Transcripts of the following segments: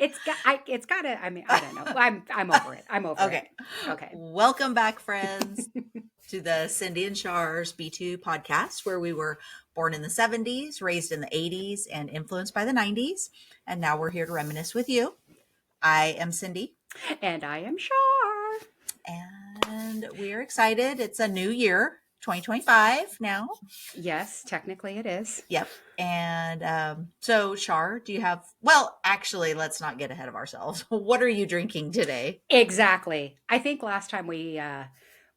It's gotta. I mean, I don't know. I'm over it. I'm over Okay. it. Okay. Welcome back, friends, to the Cindy and Char's B2 podcast, where we were born in the 70s, raised in the 80s, and influenced by the 90s. And now we're here to reminisce with you. I am Cindy. And I am Char. And we are excited. It's a new year, 2025 now. Yes, technically it is. Yep. And so, Char, do you have, well, actually, let's not get ahead of ourselves. What are you drinking today? Exactly. I think last time we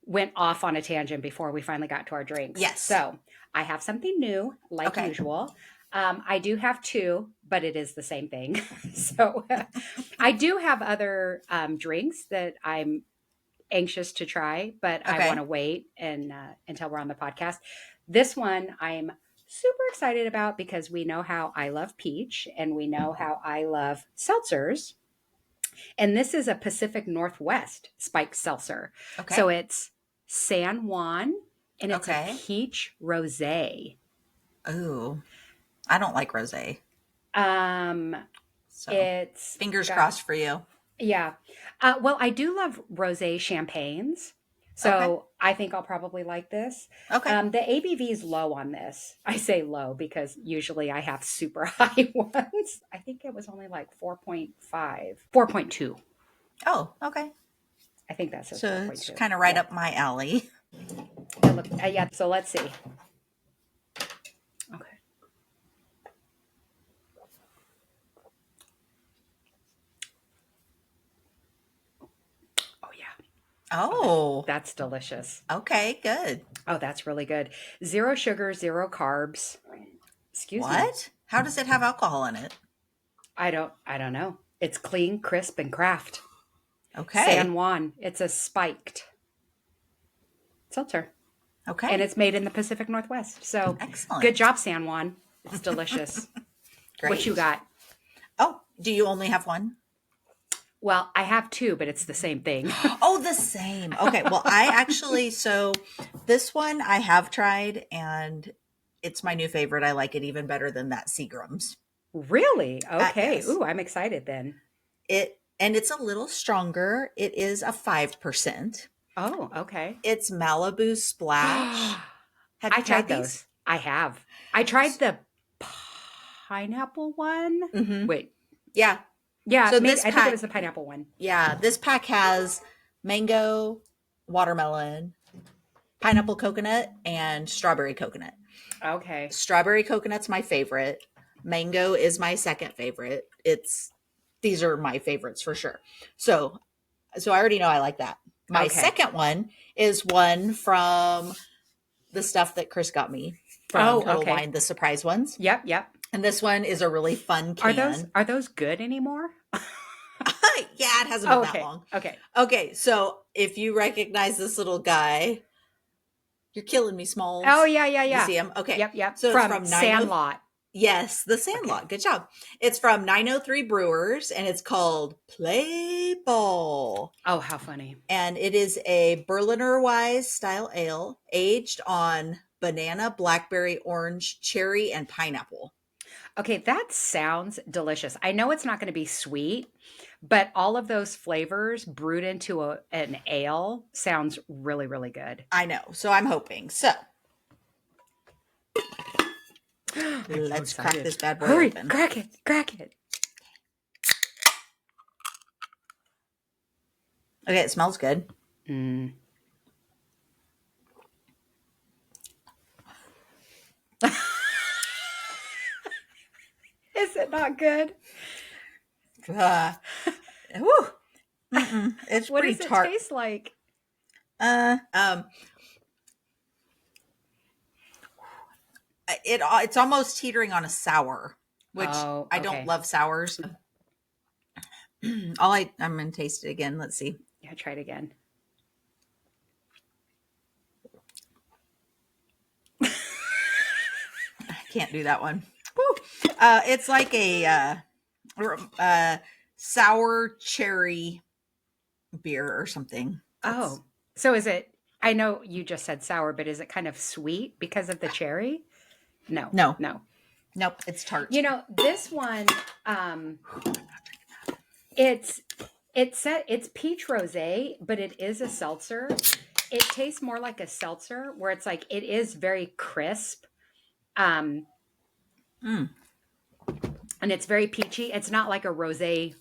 went off on a tangent before we finally got to our drinks. Yes. So I have something new, like usual. I do have two, but it is the same thing. So I do have other drinks that I'm anxious to try, but I want to wait and until we're on the podcast. This one I'm super excited about because we know how I love peach and we know how I love seltzers. And this is a Pacific Northwest spiked seltzer. Okay. So it's San Juan and it's a peach rosé. Oh, I don't like rosé. So It's fingers crossed for you. Yeah. Well, I do love rosé champagnes. So I think I'll probably like this. Okay. The ABV is low on this. I say low because usually I have super high ones. I think it was only like 4.5, 4.2. Oh, okay. I think that's so 4.2. It's kind of right up my alley. Yeah. So let's see. Okay. Oh, that's delicious. Okay, good. Oh, that's really good. 0 sugar, 0 carbs. Excuse me. What? How does it have alcohol in it? I don't know. It's clean, crisp, and craft. Okay. San Juan. It's a spiked seltzer. Okay. And it's made in the Pacific Northwest. So excellent. Good job, San Juan. It's delicious. Great. What you got? Oh, do you only have one? Well, I have two, but it's the same thing. Oh, the same. Okay. Well, I actually, so this one I have tried and it's my new favorite. I like it even better than that Seagram's. Really? Okay. Yes. Ooh, I'm excited then. And it's a little stronger. It is a 5%. Oh, okay. It's Malibu Splash. Have you tried those? I have. I tried the pineapple one. Mm-hmm. Wait. Yeah. Yeah, so I think it was the pineapple one. Yeah, this pack has mango, watermelon, pineapple coconut, and strawberry coconut. Okay. Strawberry coconut's my favorite. Mango is my second favorite. These are my favorites for sure. So I already know I like that. My second one is one from the stuff that Chris got me from Total Wine, the surprise ones. Yep. And this one is a really fun can. Are those good anymore? Yeah, it hasn't been that long. Okay. So if you recognize this little guy, you're killing me, Smalls. Oh yeah. You see him? Okay. Yep. So from it's from Sandlot. Yes, the Sandlot. Okay. Good job. It's from 903 Brewers and it's called Play Ball. Oh, how funny. And it is a Berliner Weiss style ale aged on banana, blackberry, orange, cherry, and pineapple. Okay, that sounds delicious. I know it's not going to be sweet, but all of those flavors brewed into an ale sounds really, really good. I know. So I'm hoping. So let's crack this bad boy open. Crack it. Okay, it smells good. Is it not good? It's what pretty does tart. It taste like? It's almost teetering on a sour, which I don't love sours. I'm gonna taste it again. Let's see. Yeah, try it again. I can't do that one. It's like a sour cherry beer or something. So is it? I know you just said sour, but is it kind of sweet because of the cherry? No. Nope. It's tart. You know, this one, It's it's peach rosé, but it is a seltzer. It tastes more like a seltzer, where it's like it is very crisp, um, Mm, and it's very peachy. It's not like a rosé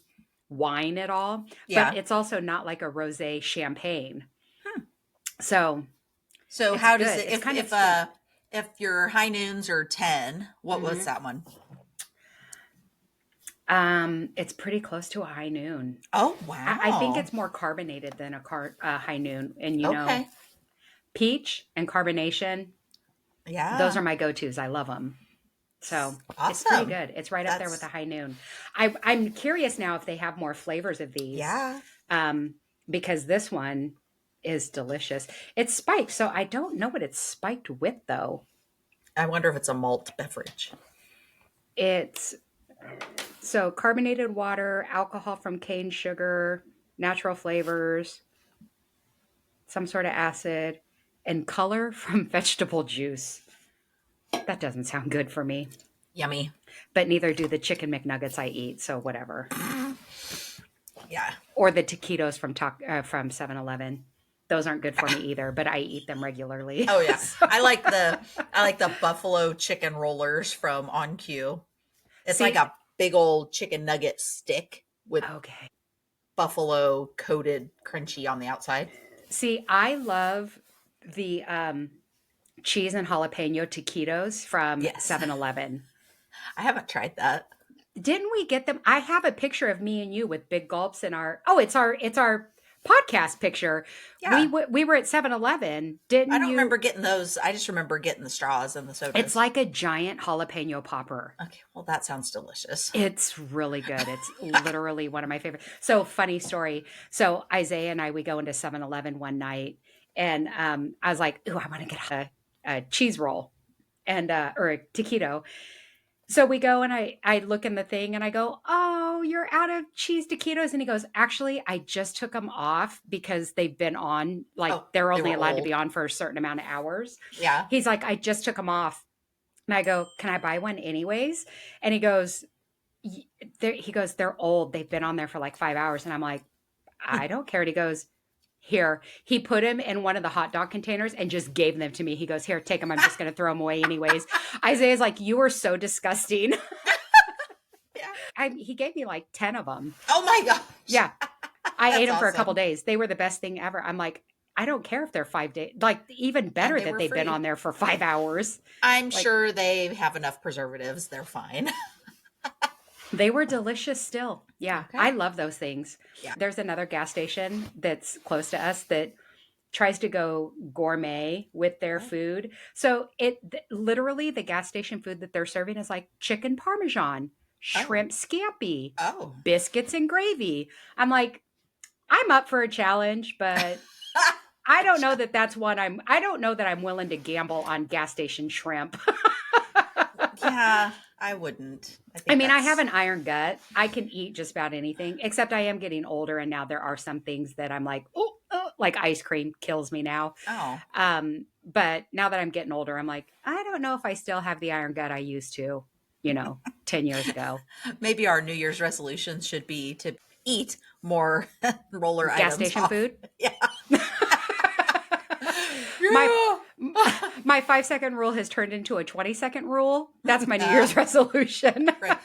wine at all, but yeah. it's also not like a rosé champagne. Hmm. So So it's how does good. it It's kind of sweet. if your high noons are 10, what was Hmm. that one? It's pretty close to a high noon. Oh, I think wow. it's more carbonated than high noon. And Okay. peach and carbonation, those are Yeah. my go-tos. I love them. So it's pretty Awesome. good. It's right up there with the That's high noon. I'm curious now if they have more flavors of these, yeah. um, because this one is delicious. It's spiked, so I don't know what it's spiked with though. I wonder if it's a malt beverage. It's so carbonated water, alcohol from cane sugar, natural flavors, some sort of acid, and color from vegetable juice. That doesn't sound good for me, Yummy. but neither do the chicken McNuggets I eat, so whatever. Yeah. Or the taquitos from 7-Eleven. Those aren't good for me either, but I eat them regularly. Oh yeah. So, I like the buffalo chicken rollers from On Q. It's like see, a big old chicken nugget stick with okay. buffalo coated crunchy on the outside. See, I love the cheese and jalapeno taquitos from Yes. 7-Eleven. I haven't tried that. Didn't we get them? I have a picture of me and you with big gulps in our. Oh, it's our podcast picture. Yeah. We were at 7-Eleven. I Didn't don't you? remember getting those. I just remember getting the straws and the It's sodas. like a giant jalapeno popper. Okay, well that sounds delicious. It's really good. It's literally one of my favorite. So funny story. So Isaiah and I, we go into 7-Eleven one night, and I was like, "Ooh, I want to get a cheese roll and or a taquito." So we go and I look in the thing and I go, "Oh, you're out of cheese taquitos." And he goes, "Actually, I just took them off because they've been on, like Oh, they're they only were allowed to old. be on for a certain amount of hours." Yeah. He's like, "I just took them off." And I go, "Can I buy one anyways?" And he goes, they're old. They've been on there for like 5 hours. And I'm like, I don't care. And he goes, here. He put him in one of the hot dog containers and just gave them to me. He goes, here, take them. I'm just going to throw them away anyways. Isaiah's like, you are so disgusting. Yeah. He gave me like 10 of them. Oh my gosh. Yeah. I ate That's them for a couple awesome. days. They were the best thing ever. I'm like, I don't care if they're 5 days. Like, even And better they that were they've been free. on there for 5 hours. I'm Like, sure they have enough preservatives. They're fine. they were delicious still. Yeah. I Okay. love those things. Yeah. There's another gas station that's close to us that tries to go gourmet with their Oh. food. So literally the gas station food that they're serving is like chicken parmesan, Oh. shrimp scampi, Oh. biscuits and gravy. I'm like, I'm up for a challenge, but I don't know that that's what I don't know that I'm willing to gamble on gas station shrimp. Yeah, I wouldn't. I I think mean, I have that's an iron gut. I can eat just about anything, except I am getting older, and now there are some things that I'm like, oh, like ice cream kills me now. oh. But now that I'm getting older, I'm like, I don't know if I still have the iron gut I used to, 10 years ago. Maybe our New Year's resolutions should be to eat more roller Gas items station off. food. Yeah. my Yeah. my 5-second rule has turned into a 20-second rule. That's my New Year's resolution. Right.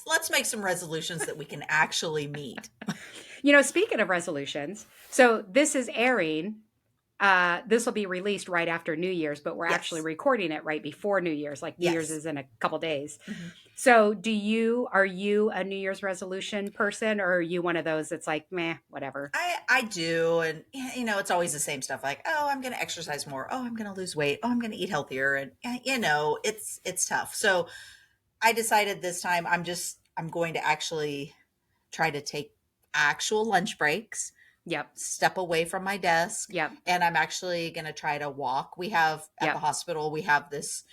Let's make some resolutions that we can actually meet. Speaking of resolutions, so this is airing. This will be released right after New Year's, but we're actually Yes. recording it right before New Year's. Like New Year's Yes. is in a couple days. Mhm. So, are you a New Year's resolution person, or are you one of those that's like, meh, whatever? I do, and it's always the same stuff. Like, oh, I'm going to exercise more. Oh, I'm going to lose weight. Oh, I'm going to eat healthier, and it's tough. So I decided this time I'm going to actually try to take actual lunch breaks, Yep. step away from my desk, Yep. and I'm actually going to try to walk. We have at the Yep. hospital, we have this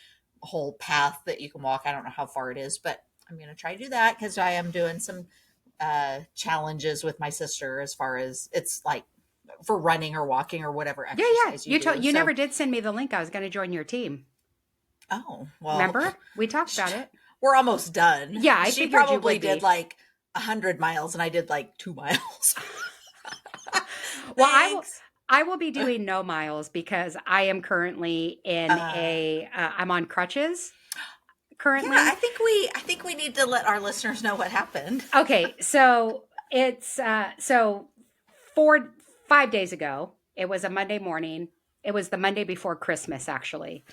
whole path that you can walk. I don't know how far it is, but I'm going to try to do that because I am doing some challenges with my sister as far as it's like for running or walking or whatever Yeah. Yeah. exercise you do. You So, never did send me the link. I was going to join your team. oh, well, Remember? We talked about it. we're almost done. Yeah. I She figured you probably would did be. like 100 miles and I did like 2 miles. Well, Thanks. I will be doing no miles because I am currently in Uh, a I'm on crutches yeah, currently. I think we need to let our listeners know what happened. Okay, so it's so 5 days ago. It was a Monday morning. It was the Monday before Christmas, actually.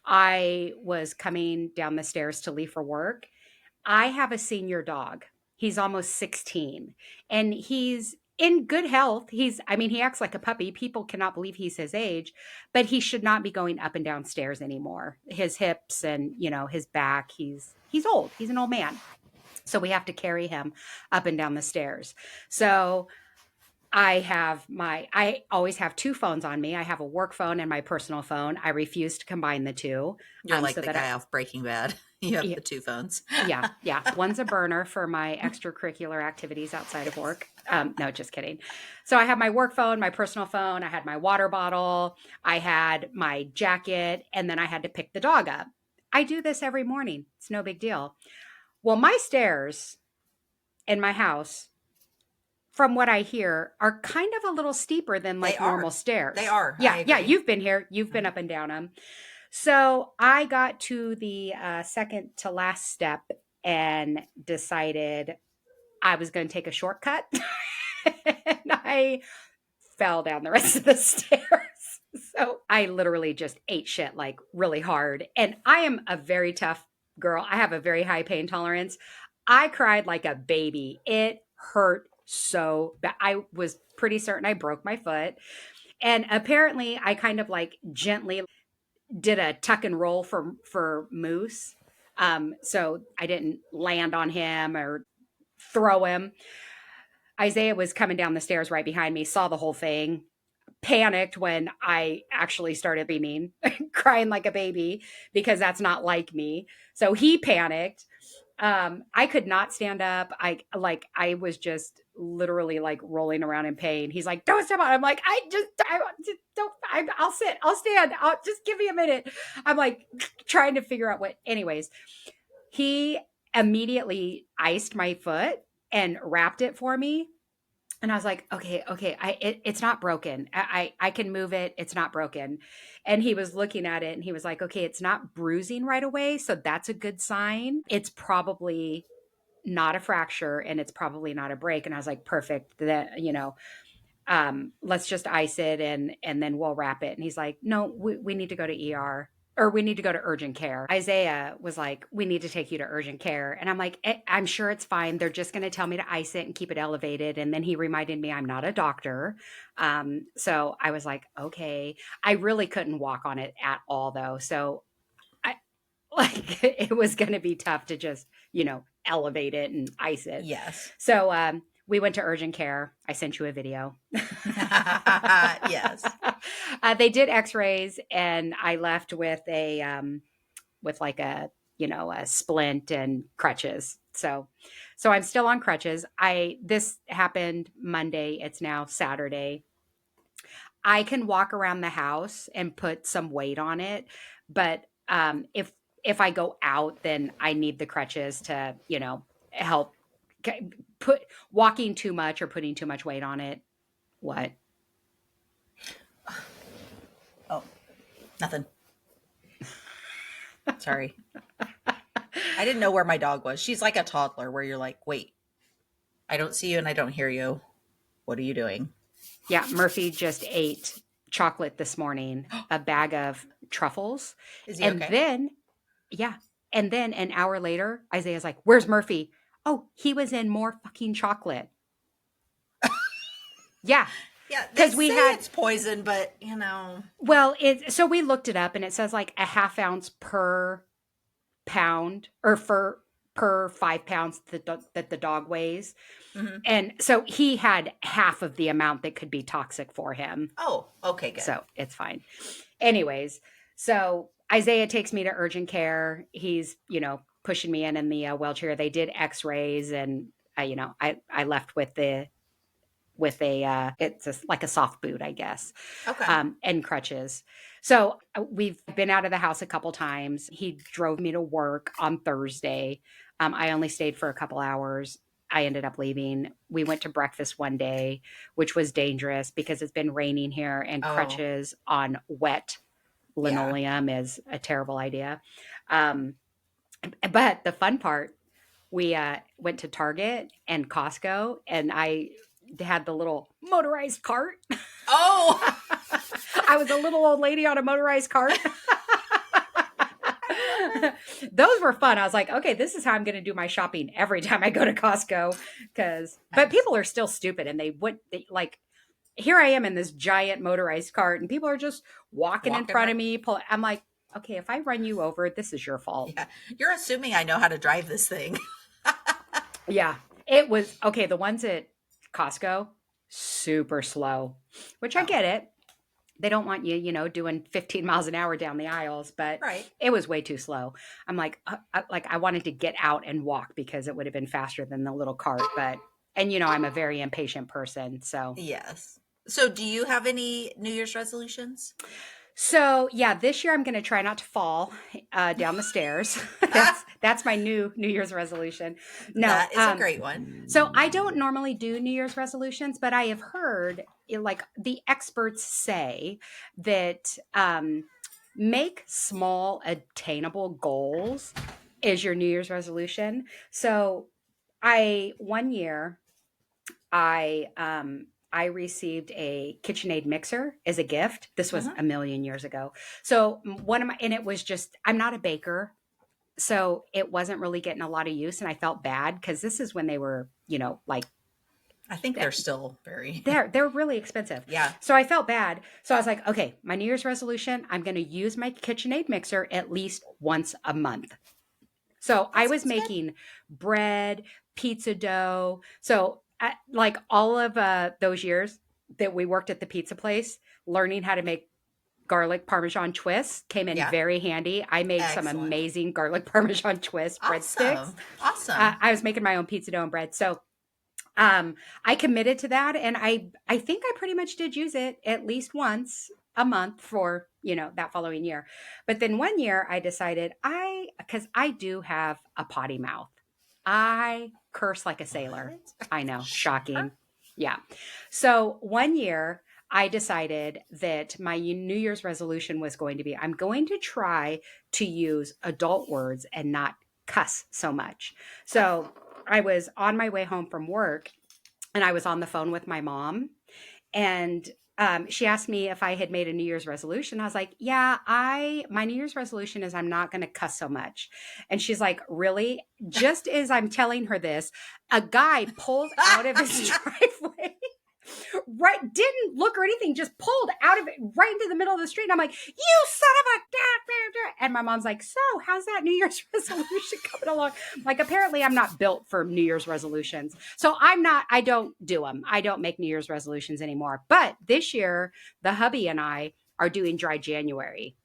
I was coming down the stairs to leave for work. I have a senior dog. He's almost 16 and he's in good health. I mean, he acts like a puppy. People cannot believe he's his age, but he should not be going up and down stairs anymore. His hips and, his back, he's old. He's an old man. So we have to carry him up and down the stairs. So I always have two phones on me. I have a work phone and my personal phone. I refuse to combine the two. You're like So the that guy off Breaking Bad. You have yeah, the two phones. yeah, yeah. One's a burner for my extracurricular activities outside of work. No, just kidding. So I have my work phone, my personal phone. I had my water bottle. I had my jacket, and then I had to pick the dog up. I do this every morning. It's no big deal. Well, my stairs in my house, from what I hear, are kind of a little steeper than They like normal are. They stairs. are. I Yeah, yeah. agree. You've been here. You've been up and down them. So I got to the second to last step and decided I was going to take a shortcut. And I fell down the rest of the stairs. So I literally just ate shit like really hard. And I am a very tough girl. I have a very high pain tolerance. I cried like a baby. It hurt so bad. I was pretty certain I broke my foot. And apparently I kind of like gently did a tuck and roll for Moose. So I didn't land on him or throw him. Isaiah was coming down the stairs right behind me, saw the whole thing, panicked when I actually started beaming, crying like a baby because that's not like me. So he panicked. I could not stand up. I was just literally like rolling around in pain. He's like, "Don't step on." I'm like, I just don't. I'll sit. I'll stand. I'll just give me a minute. I'm like trying to figure out what. Anyways, he immediately iced my foot and wrapped it for me. And I was like, okay, it's not broken. I can move it. It's not broken. And he was looking at it and he was like, okay, it's not bruising right away. So that's a good sign. It's probably not a fracture and it's probably not a break. And I was like, perfect. That, let's just ice it and then we'll wrap it. And he's like, no, we need to go to ER or we need to go to urgent care. Isaiah was like, we need to take you to urgent care. And I'm like, I'm sure it's fine. They're just going to tell me to ice it and keep it elevated. And then he reminded me I'm not a doctor. So I was like, okay. I really couldn't walk on it at all though. So I like it was going to be tough to just, elevate it and ice it. Yes. So we went to urgent care. I sent you a video. Yes. They did X-rays, and I left with with like a splint and crutches. So I'm still on crutches. This happened Monday. It's now Saturday. I can walk around the house and put some weight on it, but if I go out, then I need the crutches to help put walking too much or putting too much weight on it. What? Oh, nothing. Sorry. I didn't know where my dog was. She's like a toddler where you're like, wait, I don't see you and I don't hear you. What are you doing? Yeah, Murphy just ate chocolate this morning, a bag of truffles. Is he And okay? then, yeah. And then an hour later, Isaiah's like, where's Murphy? Oh, he was in more fucking chocolate. Yeah. Yeah, they Because say we had, it's poison, but you know. well, so we looked it up and it says like a half ounce per pound or per 5 pounds that the dog weighs. Mhm. And so he had half of the amount that could be toxic for him. Oh, okay, good. So it's fine. Anyways, so Isaiah takes me to urgent care. He's, pushing me in the wheelchair. They did x-rays and, I left with it's like a soft boot, I guess, Okay. and crutches. So we've been out of the house a couple times. He drove me to work on Thursday. I only stayed for a couple hours. I ended up leaving. We went to breakfast one day, which was dangerous because it's been raining here and Oh, crutches on wet yeah. linoleum is a terrible idea. Um, but the fun part, we went to Target and Costco, and I had the little motorized cart. Oh, I was a little old lady on a motorized cart. I love it. Those were fun. I was like, okay, this is how I'm going to do my shopping every time I go to Costco. But Nice. people are still stupid, and like, here I am in this giant motorized cart, and people are just walking in Walking front right. of me. I'm like, okay, if I run you over, this is your fault. Yeah. You're assuming I know how to drive this thing. Yeah, it was okay. The ones at Costco, super slow, which I Oh, get it. They don't want you, doing 15 miles an hour down the aisles, but right. it was way too slow. I'm like, I wanted to get out and walk because it would have been faster than the little cart. And I'm a very impatient person. Yes. So, do you have any New Year's resolutions? So yeah, this year I'm going to try not to fall down the stairs. That's my New Year's resolution. No, That is a great one. so I don't normally do New Year's resolutions, but I have heard like the experts say that make small attainable goals is your New Year's resolution. So I one year I received a KitchenAid mixer as a gift. This was Hmm. a million years ago. So one of my and it was just I'm not a baker, so it wasn't really getting a lot of use, and I felt bad because this is when they were, like I think they're still very, they're really expensive. yeah. So I felt bad. So I was like, okay, my New Year's resolution, I'm going to use my KitchenAid mixer at least once a month. So That I was sounds good. making bread, pizza dough. So like all of those years that we worked at the pizza place, learning how to make garlic parmesan twists came in Yeah. very handy. I made some Excellent. amazing garlic parmesan twist breadsticks. Awesome. Awesome. I was making my own pizza dough and bread. So I committed to that, and I think I pretty much did use it at least once a month for that following year. But then one year I decided because I do have a potty mouth. I curse like a sailor. What? I know, Sure. shocking. Yeah. So one year I decided that my New Year's resolution was going to be I'm going to try to use adult words and not cuss so much. Oh, So I was on my way home from work and I was on the phone with my mom, and she asked me if I had made a New Year's resolution. I was like, yeah, my New Year's resolution is I'm not going to cuss so much. And she's like, really? Just as I'm telling her this, a guy pulled out of his driveway, right, didn't look or anything, just pulled out of it right into the middle of the street. And I'm like, you son of a and my mom's like, so how's that New Year's resolution coming along? Like, apparently I'm not built for New Year's resolutions. So I don't do them. I don't make New Year's resolutions anymore. But this year, the hubby and I are doing dry January.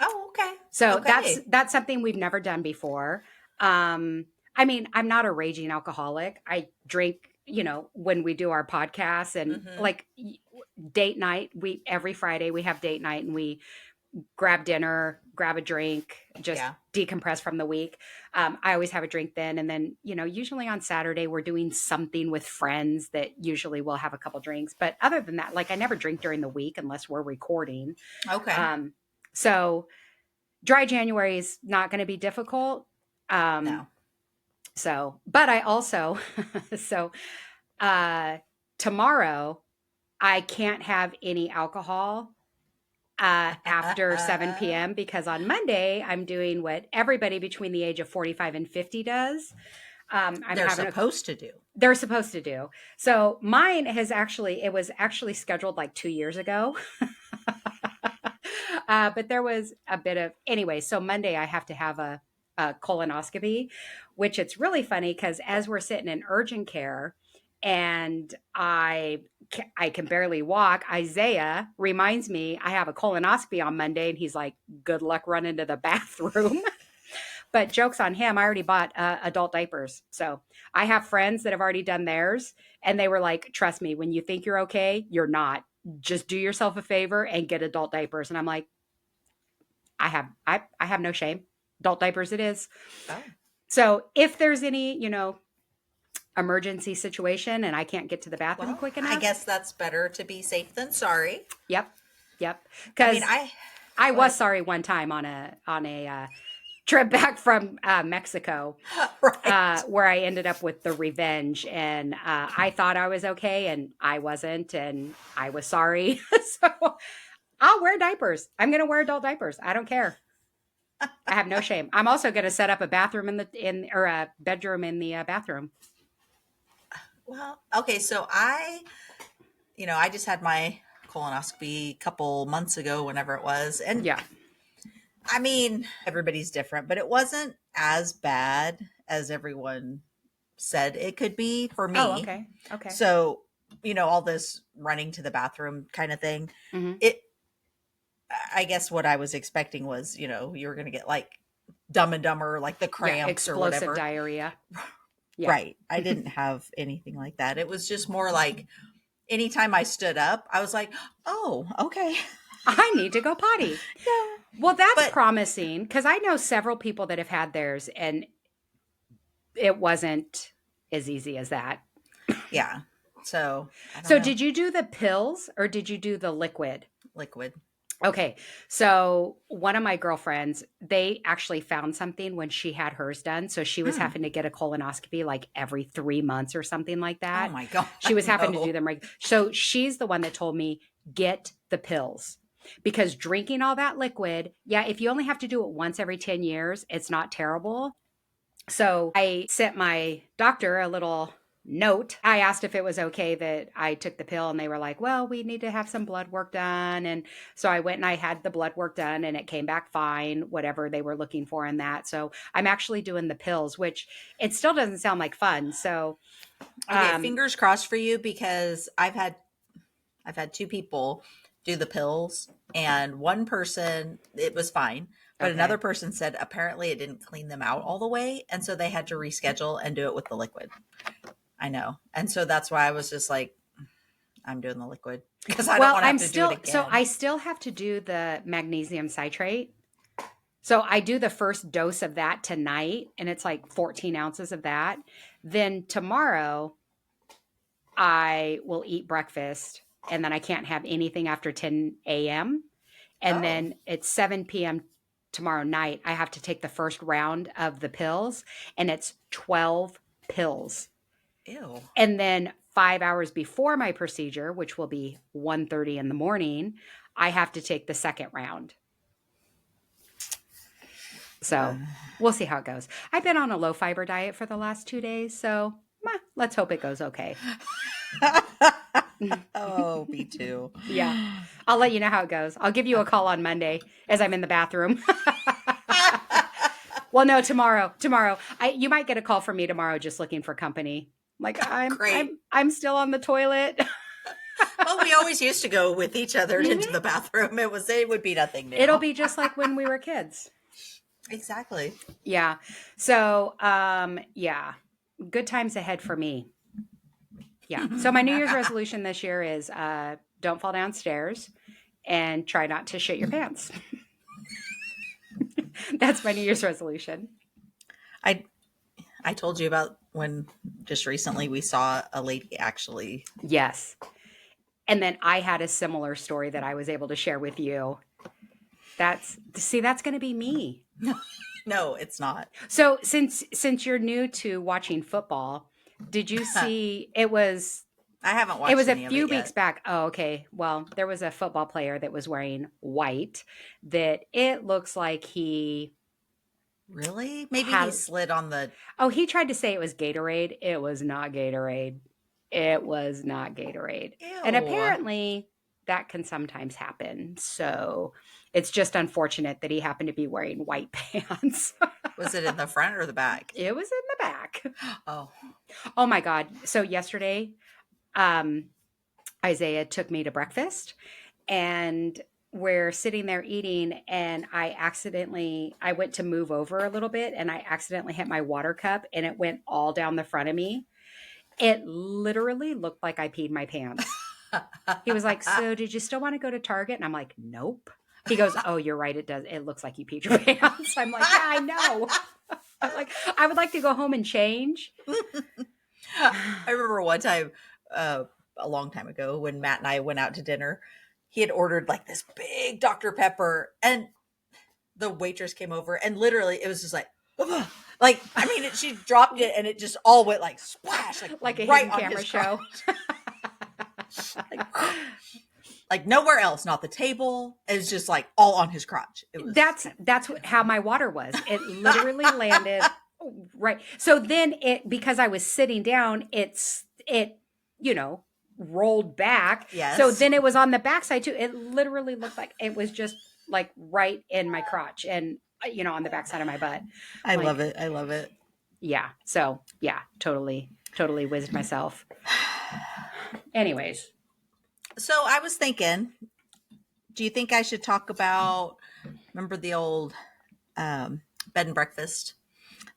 oh, okay. So Okay. that's something we've never done before. I mean, I'm not a raging alcoholic. I drink, when we do our podcasts and Mm-hmm. like date night. We every Friday we have date night and we grab dinner, grab a drink, just Yeah. decompress from the week. I always have a drink then, and then usually on Saturday we're doing something with friends that usually we'll have a couple drinks. But other than that, like I never drink during the week unless we're recording. Okay. So dry January is not going to be difficult. Um, No. but I also, so uh, tomorrow, I can't have any alcohol after 7 p.m. because on Monday, I'm doing what everybody between the age of 45 and 50 does. I'm They're having supposed to do. they're supposed to do. So mine it was actually scheduled like 2 years ago. But there was a bit of anyway. So Monday I have to have a colonoscopy, which it's really funny because as we're sitting in urgent care, and I can barely walk. Isaiah reminds me I have a colonoscopy on Monday, and he's like, "Good luck running to the bathroom." But jokes on him. I already bought adult diapers, so I have friends that have already done theirs, and they were like, "Trust me, when you think you're okay, you're not. Just do yourself a favor and get adult diapers." And I'm like, I have no shame. Adult diapers it is. Oh. So if there's any, emergency situation and I can't get to the bathroom Well, quick I enough. guess that's better to be safe than sorry. Yep. Yep. I mean, Because I go was ahead. sorry one time on a trip back from Mexico, Right. where I ended up with the revenge, and I thought I was okay, and I wasn't, and I was sorry. So I'll wear diapers. I'm going to wear adult diapers. I don't care. I have no shame. I'm also going to set up a bathroom in or a bedroom in the bathroom. Well, okay, so I just had my colonoscopy a couple months ago, whenever it was. And Yeah. I mean, everybody's different, but it wasn't as bad as everyone said it could be for Oh, me. okay. Okay. So, all this running to the bathroom kind of thing, Hmm. it, I guess what I was expecting was, you were going to get like Dumb and Dumber, like the Yeah. cramps or Explosive whatever. diarrhea. Yeah. Right. I didn't have anything like that. It was just more like anytime I stood up, I was like, oh, okay. I need to go potty. Yeah. Well, that's But promising because I know several people that have had theirs and it wasn't as easy as that. yeah. So I don't So, know. did you do the pills or did you do the liquid? Liquid. Okay. So, one of my girlfriends, they actually found something when she had hers done. So, she was Hmm. having to get a colonoscopy like every 3 months or something like Oh that. my God. She was having to do No. them. So, she's the one that told me, get the pills. Because drinking all that liquid, yeah, if you only have to do it once every 10 years, it's not terrible. So I sent my doctor a little note. I asked if it was okay that I took the pill, and they were like, well, we need to have some blood work done. And so I went and I had the blood work done, and it came back fine, whatever they were looking for in that. So I'm actually doing the pills, which it still doesn't sound like fun. So, Okay, um, fingers crossed for you because I've had two people do the pills, and one person it was fine, but another okay. person said apparently it didn't clean them out all the way, and so they had to reschedule and do it with the liquid. I know. And so that's why I was just like, I'm doing the liquid because I don't Well, want to have to do it again. I still have to do the magnesium citrate. So I do the first dose of that tonight, and it's like 14 ounces of that. Then tomorrow, I will eat breakfast, and then I can't have anything after 10 a.m. And Oh, then it's 7 p.m. tomorrow night. I have to take the first round of the pills, and it's 12 pills. ew. And then 5 hours before my procedure, which will be 1:30 in the morning, I have to take the second round. Uh, So we'll see how it goes. I've been on a low fiber diet for the last 2 days, so let's hope it goes okay. oh, me too. Yeah. I'll let you know how it goes. I'll give you a call on Monday as I'm in the bathroom. Well, no, tomorrow. Tomorrow. You might get a call from me tomorrow just looking for company. Like I'm Great. I'm I'm still on the toilet. Well, we always used to go with each other into Mhm. the bathroom. It would be nothing It'll new. be just like when we were kids. Exactly. Yeah. So, yeah. Good times ahead for me. Yeah. So my New Year's resolution this year is don't fall downstairs and try not to shit your pants. That's my New Year's resolution. I I told you about when just recently we saw a lady actually. Yes. And then I had a similar story that I was able to share with you. That's going to be me. No, it's not. So since you're new to watching football, did you I see haven't it watched was a any of few it weeks yet. back. Oh, okay. Well, there was a football player that was wearing white that it looks like he Really? Maybe he had. slid on the. Oh, he tried to say it was Gatorade. It was not Gatorade. It was not Gatorade. And Ew. apparently that can sometimes happen. So it's just unfortunate that he happened to be wearing white pants. Was it in the front or the back? It was in the back. Oh, Oh my God. So yesterday, um, Isaiah took me to breakfast and we're sitting there eating and I went to move over a little bit and I accidentally hit my water cup and it went all down the front of me. It literally looked like I peed my pants. He was like, so did you still want to go to Target? And I'm like, nope. He goes, oh, you're right. It does. It looks like you peed your pants. I'm like, yeah, I know. I'm like, I would like to go home and change. I remember one time, uh, a long time ago, when Matt and I went out to dinner, he had ordered like this big Dr. Pepper, and the waitress came over, and literally it was just like, "Ugh." Like, I mean, she dropped it and it just all went like splash, like Like a right hidden on camera his crotch. show. like, like nowhere else, not the table. It was just like all on his crotch. It was How my water was. It literally landed right. So then because I was sitting down, it you know rolled back. So yes. then it was on the backside too. It literally looked like it was just like right in my crotch and on the backside of my butt. I love Like it. I love it. yeah. So yeah, totally whizzed myself. Anyways, So I was thinking, do you think I should talk about, remember the old bed and breakfast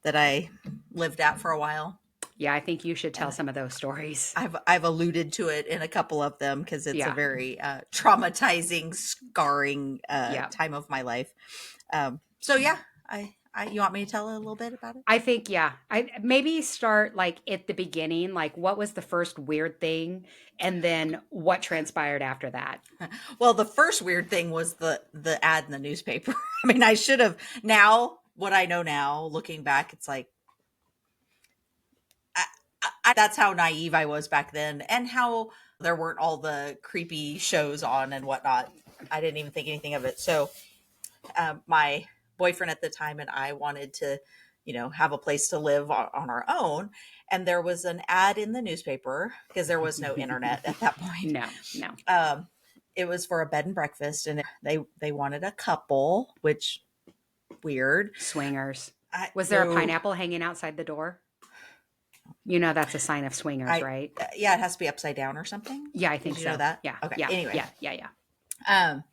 that I lived at for a while? yeah, I think you should tell And some of those stories. I've alluded to it in a couple of them because it's a Yeah. very traumatizing, scarring Yeah. time of my life. So yeah, you want me to tell a little bit about it? I think, yeah. I maybe start like at the beginning, like what was the first weird thing and then what transpired after that. Well, the first weird thing was the ad in the newspaper. I mean, I should have, now what I know now, looking back, it's like that's how naive I was back then, and how there weren't all the creepy shows on and whatnot. I didn't even think anything of it. So my boyfriend at the time and I wanted to, have a place to live on our own. And there was an ad in the newspaper because there was no internet at that point. No, no. It was for a bed and breakfast, and they wanted a couple, which weird. Swingers. I, Was there a no, pineapple hanging outside the door? That's a sign of swingers, right? yeah, it has to be upside down or something. Yeah, I think Did you so. know that? Yeah. Okay. Yeah. Anyway, Yeah. um,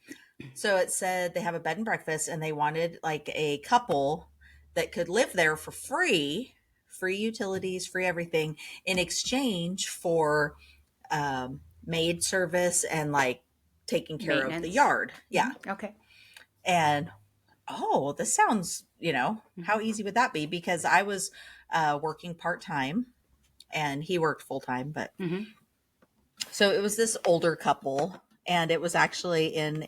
so it said they have a bed and breakfast, and they wanted like a couple that could live there for free utilities, free everything, in exchange for maid service and like taking care of the Maintenance. yard. Yeah. Okay. And oh, this sounds, Mhm. how easy would that be? Because I was working part time and he worked full time. But Mhm. so it was this older couple, and it was actually in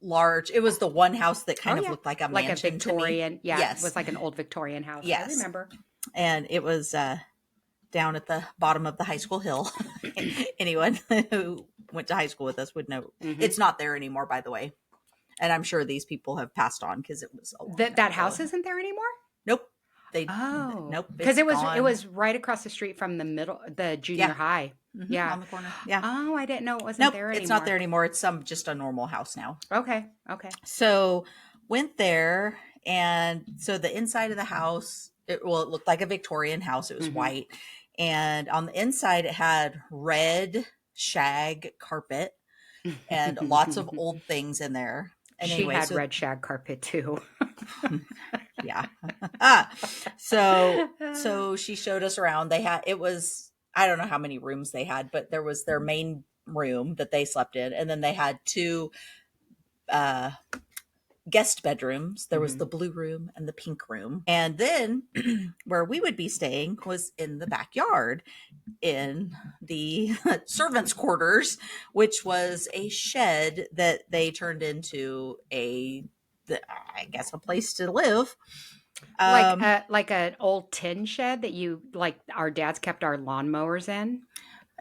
it was the one house that Oh kind of yeah. looked like a Like a mansion to me. Victorian, yeah, it Yes. was like an old Victorian house. I Yes. remember. And it was down at the bottom of the high school hill. Anyone who went to high school with us would know. Mhm. It's not there anymore, by the way. And I'm sure these people have passed on because it was a long time That ago. house isn't there anymore? Nope. Oh, Nope. because It's it gone. was right across the street from the Yeah. junior high. Yeah. On the corner. Yeah. Oh, I didn't know it wasn't Nope. there It's not anymore. there anymore. It's just a normal house now. Okay. Okay. So went there, and so the inside of the house, it looked like a Victorian house. It was Hmm. white, and on the inside it had red shag carpet and lots of old things in there. And She anyway, had so red shag carpet too. yeah. So she showed us around. It was, I don't know how many rooms they had, but there was their main room that they slept in, and then they had two uh guest bedrooms. There was Hmm. the blue room and the pink room. And then where we would be staying was in the backyard in the servants' quarters, which was a shed that they turned into I guess a place to live. Um, Like an old tin shed that you like our dads kept our lawnmowers in.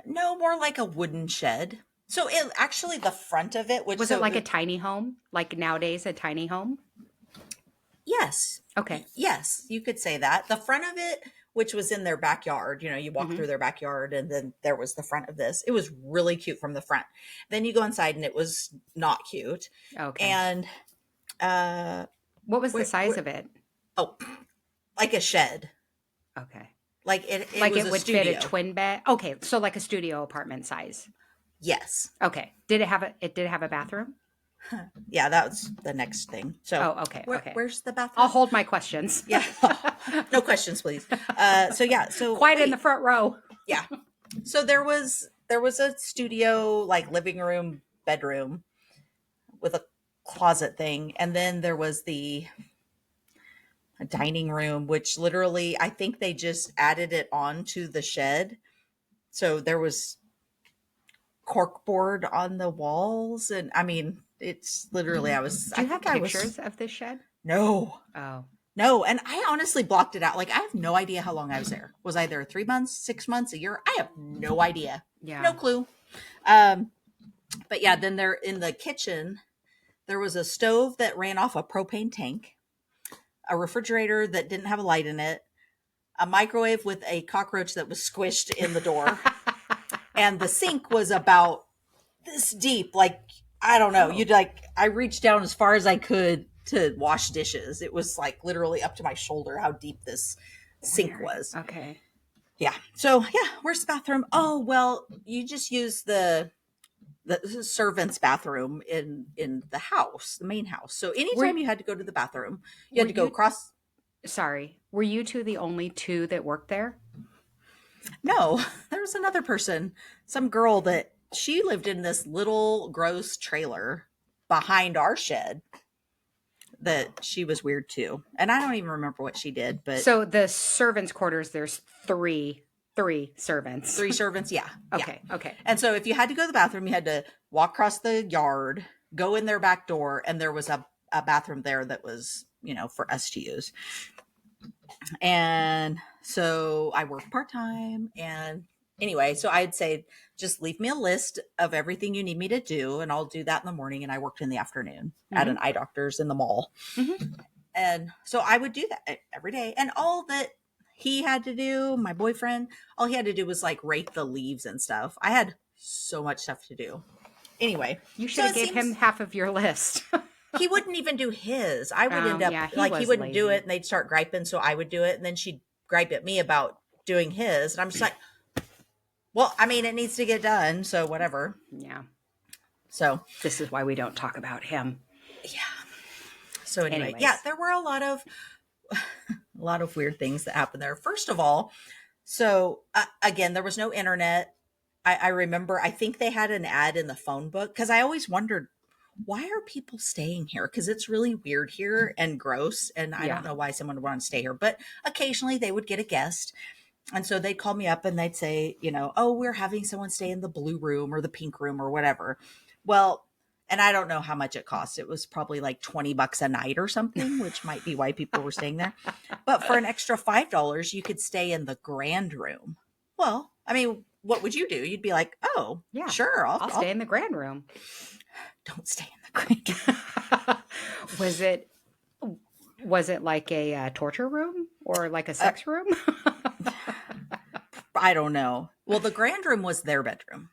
no, more like a wooden shed. So it actually, the front of it, Was it like a tiny home? Like nowadays a tiny home? yes, Okay. yes, you could say that. The front of it, which was in their backyard, you walk Hmm. through their backyard, and then there was the front of this. It was really cute from the front. Then you go inside, and it was not cute. Okay. And uh, What was the where, size of it? oh, like a shed. Okay. Like it Like was it a would fit a studio. twin bed. Okay, so like a studio apartment size. Yes. Okay. It did have a bathroom? Yeah, that was the next thing. So Oh, okay, okay. where's the I'll bathroom? hold my questions. Yeah. No questions, please. So yeah, so Quiet in the wait. front row. Yeah. So there was a studio, like living room, bedroom with a closet thing, and then there was a dining room, which literally I think they just added it on to the shed. So there was corkboard on the walls, and I mean, it's literally Do I you have think I was pictures of this shed? no. Oh, No, and I honestly blocked it out. Like I have no idea how long I was there. Was I there 3 months, 6 months, a year? I have no idea. yeah. No clue. Um, but yeah, then there in the kitchen, there was a stove that ran off a propane tank, a refrigerator that didn't have a light in it, a microwave with a cockroach that was squished in the door, and the sink was about this deep. Like, I don't know. Oh, You'd like, I reached down as far as I could to wash dishes. It was like literally up to my shoulder how deep this sink weird. was. Okay. Yeah. So yeah, where's the bathroom? Oh well, you just use the servant's bathroom in the house, the main house. So Were anytime you had to go to the bathroom, you were had to go you across. sorry? Were you two the only two that worked there? No, there was another person, some girl that she lived in this little gross trailer behind our shed. That she was weird too, and I don't even remember what she did, but So the servants' quarters, there's three servants. three servants, yeah, yeah. Okay. Okay. And so if you had to go to the bathroom, you had to walk across the yard, go in their back door, and there was a bathroom there that was, for us to use. And so I worked part time. And anyway, so I'd say just leave me a list of everything you need me to do, and I'll do that in the morning. And I worked in the afternoon at an Mm-hmm. eye doctor's in the mall. Mm-hmm. And so I would do that every day. And all that he had to do, my boyfriend, all he had to do was like rake the leaves and stuff. I had so much stuff to do. Anyway, You so should have it gave him seems half of your list. he wouldn't even do his. I would end up Yeah, he like he was wouldn't do it lazy. and they'd start griping. So I would do it. And then she'd gripe at me about doing his. And I'm just like, well, I mean, it needs to get done. So whatever. Yeah. So, This is why we don't talk about him. yeah. So anyway, yeah, Anyways. there were a lot of weird things that happened there. First of all, so again, there was no internet. I remember, I think they had an ad in the phone book because I always wondered, why are people staying here? Because it's really weird here and gross. And I don't Yeah. know why someone would want to stay here. But occasionally they would get a guest. And so they'd call me up and they'd say, oh, we're having someone stay in the blue room or the pink room or whatever. Well, and I don't know how much it cost. It was probably like $20 a night or something, which might be why people were staying there. But for an extra $5, you could stay in the grand room. Well, I mean, what would you do? You'd be like, oh, Yeah. sure, I'll stay in the grand room. don't stay in the grand room. was it was it like a torture room or like a sex room? I don't know. Well, the grand room was their bedroom.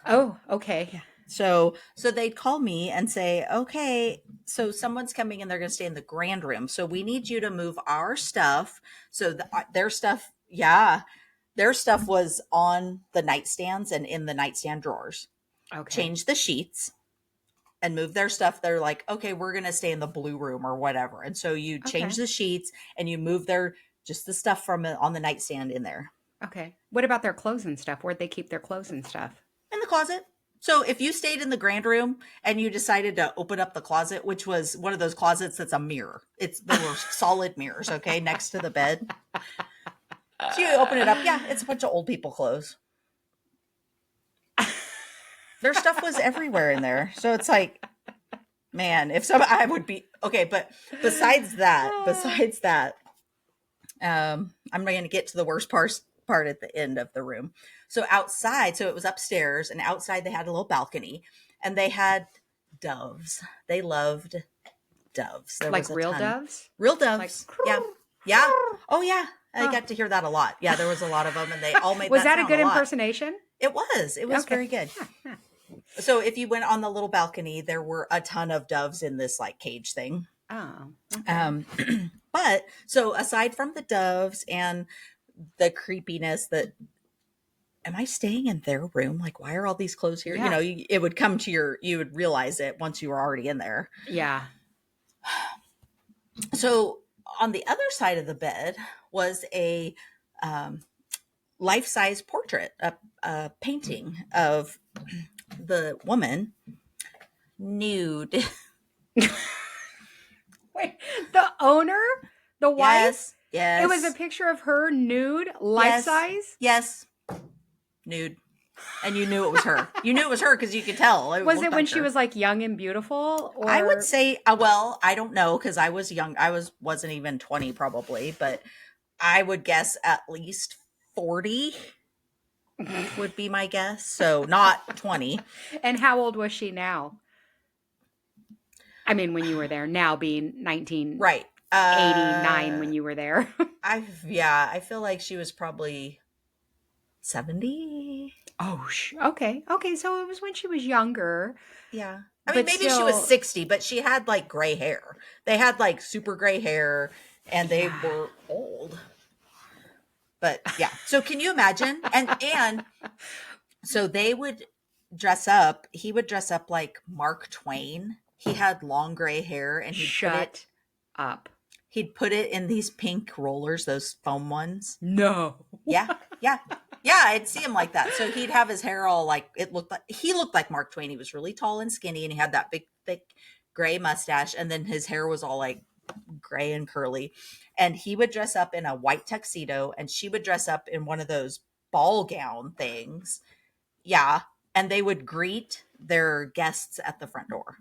Oh, okay. So they'd call me and say, okay, so someone's coming and they're going to stay in the grand room. So we need you to move our stuff. So their stuff, yeah, their stuff was on the nightstands and in the nightstand drawers. Okay. Change the sheets and move their stuff. They're like, okay, we're going to stay in the blue room or whatever. And so you change Okay. the sheets and you move just the stuff from on the nightstand in there. Okay. What about their clothes and stuff? Where'd they keep their clothes and stuff? In the closet. So if you stayed in the grand room and you decided to open up the closet, which was one of those closets that's a mirror, there were solid mirrors, okay, next to the bed. So you open it up, yeah, it's a bunch of old people clothes. Their stuff was everywhere in there. So it's like, man, I would be okay. But besides that, I'm going to get to the worst part at the end of the room. So outside, so it was upstairs, and outside they had a little balcony, and they had doves. They loved doves. There Like was a real ton. doves? Real Like doves. Yeah. Yeah. Oh yeah. I got to hear that a lot. Yeah, there was a lot of them, and they all made Was that a sound good lot. impersonation? It was. It was Okay. very good. So if you went on the little balcony, there were a ton of doves in this like cage thing. Oh. Okay. But so aside from the doves and the creepiness that, am I staying in their room? Like, why are all these clothes here? Yeah. It would come to you would realize it once you were already in there. Yeah. So on the other side of the bed was a life-size portrait, a painting of the woman nude. Wait, the owner, the wife? Yes. Yes. It was a picture of her nude, life Yes. size? Yes. Nude. And you knew it was her. You knew it was her because you could tell. Was Looked it when like she her. was like young and beautiful, I would or say, well, I don't know because I was young. Wasn't even 20 probably, but I would guess at least 40 would be my guess. So not 20. and how old was she now? I mean, when you were there, now being 1989 Right. when you were there. I feel like she was probably 70. Oh, okay. Okay, so it was when she was younger, Yeah. I mean, but maybe she was still 60, but she had like gray hair. They had like super gray hair and they yeah. were old. But yeah. So can you imagine? And so they would dress up. He would dress up like Mark Twain. He had long gray hair and Shut up. he'd put it in these pink rollers, those foam ones. No. Yeah. Yeah. Yeah, I'd see him like that. So he'd have his hair all like he looked like Mark Twain. He was really tall and skinny and he had that big thick gray mustache and then his hair was all like gray and curly. And he would dress up in a white tuxedo and she would dress up in one of those ball gown things. Yeah, and they would greet their guests at the front door.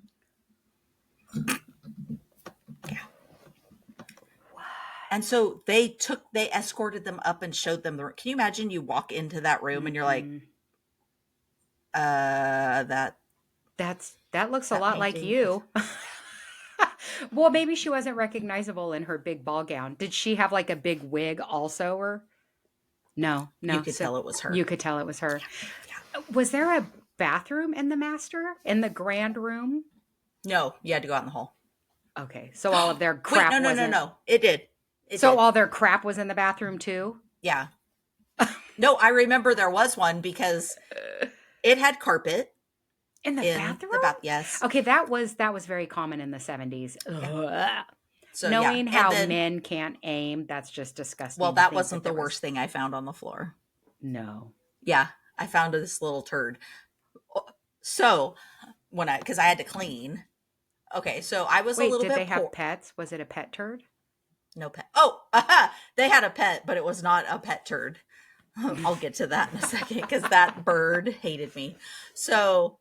Yeah. And so they escorted them up and showed them the room. Can you imagine you walk into that room and you're like, Mm-mm. that That looks a that lot like painting. you. Well, maybe she wasn't recognizable in her big ball gown. Did she have like a big wig also, or no? You No. could So tell it was her. you could tell it was her. Yeah. Was there a bathroom in the master in the grand room? No, you had to go out in the hall. Okay, so all of their Wait, crap no. wasn't. It did. It So did. all their crap was in the bathroom too. Yeah. No, I remember there was one because it had carpet In the in bathroom? the bath. Yes. Okay, that was very common in the 70s. Yeah. So Knowing yeah. And how then, men can't aim, that's just disgusting well, to that think wasn't that the there was. worst thing I found on the floor. No. Yeah. I found this little turd. So because I had to clean. Okay. So I was a Wait, little did they bit poor. have pets? Was it a pet turd? No pet. Oh, aha, they had a pet, but it was not a pet turd. I'll get to that in a second because that bird hated me. So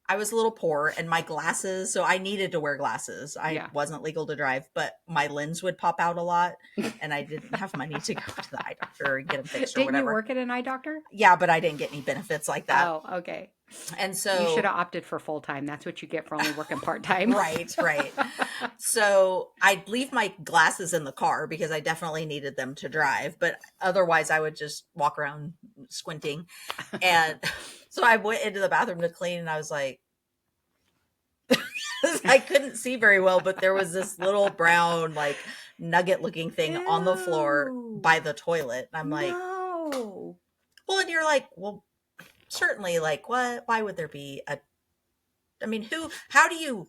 I was a little poor and my glasses, so I needed to wear glasses. I Yeah. wasn't legal to drive, but my lens would pop out a lot and I didn't have money to go to the eye doctor and get them fixed or Didn't you whatever. work at an eye doctor? Yeah, but I didn't get any benefits like that. Oh, okay. And You so should have opted for full time. That's what you get for only working part time. right. So I'd leave my glasses in the car because I definitely needed them to drive, but otherwise I would just walk around squinting. And so I went into the bathroom to clean and I was like, I couldn't see very well, but there was this little brown, like nugget looking thing on the floor Ew. by the toilet. And I'm like, No. well, and you're like, well, certainly, like, what? Why would there be I mean, how do you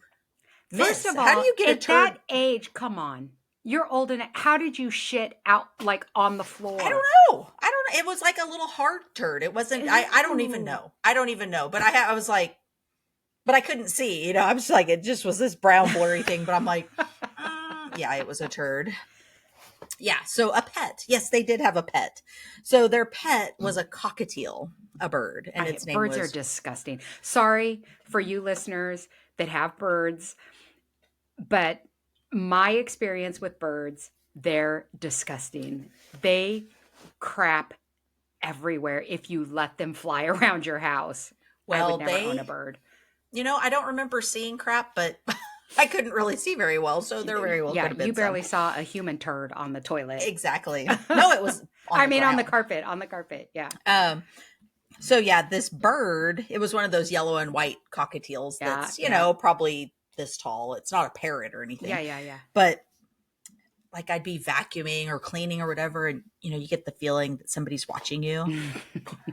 First of how do all, you get a at turd? that age, come on. You're old enough. How did you shit out like on the floor? I don't know. It was like a little hard turd. It wasn't, I don't even Ew. know. I don't even know. But I was like, but I couldn't see, I was like, it just was this brown blurry thing. But I'm like, yeah, it was a turd. Yeah. So a pet. Yes, they did have a pet. So their pet was a cockatiel, a bird. And its name Birds was are disgusting. Sorry for you listeners that have birds, but my experience with birds, they're disgusting. They crap everywhere if you let them fly around your house. I well, would never own a bird. I don't remember seeing crap, but I couldn't really see very well. So there very well could Yeah, have been you barely some. saw a human turd on the toilet. Exactly. No, it was I mean, on the ground. carpet. Yeah. So yeah, this bird, it was one of those yellow and white cockatiels Yeah, that's, yeah. probably this tall. It's not a parrot or anything. Yeah. But like I'd be vacuuming or cleaning or whatever, and you get the feeling that somebody's watching you.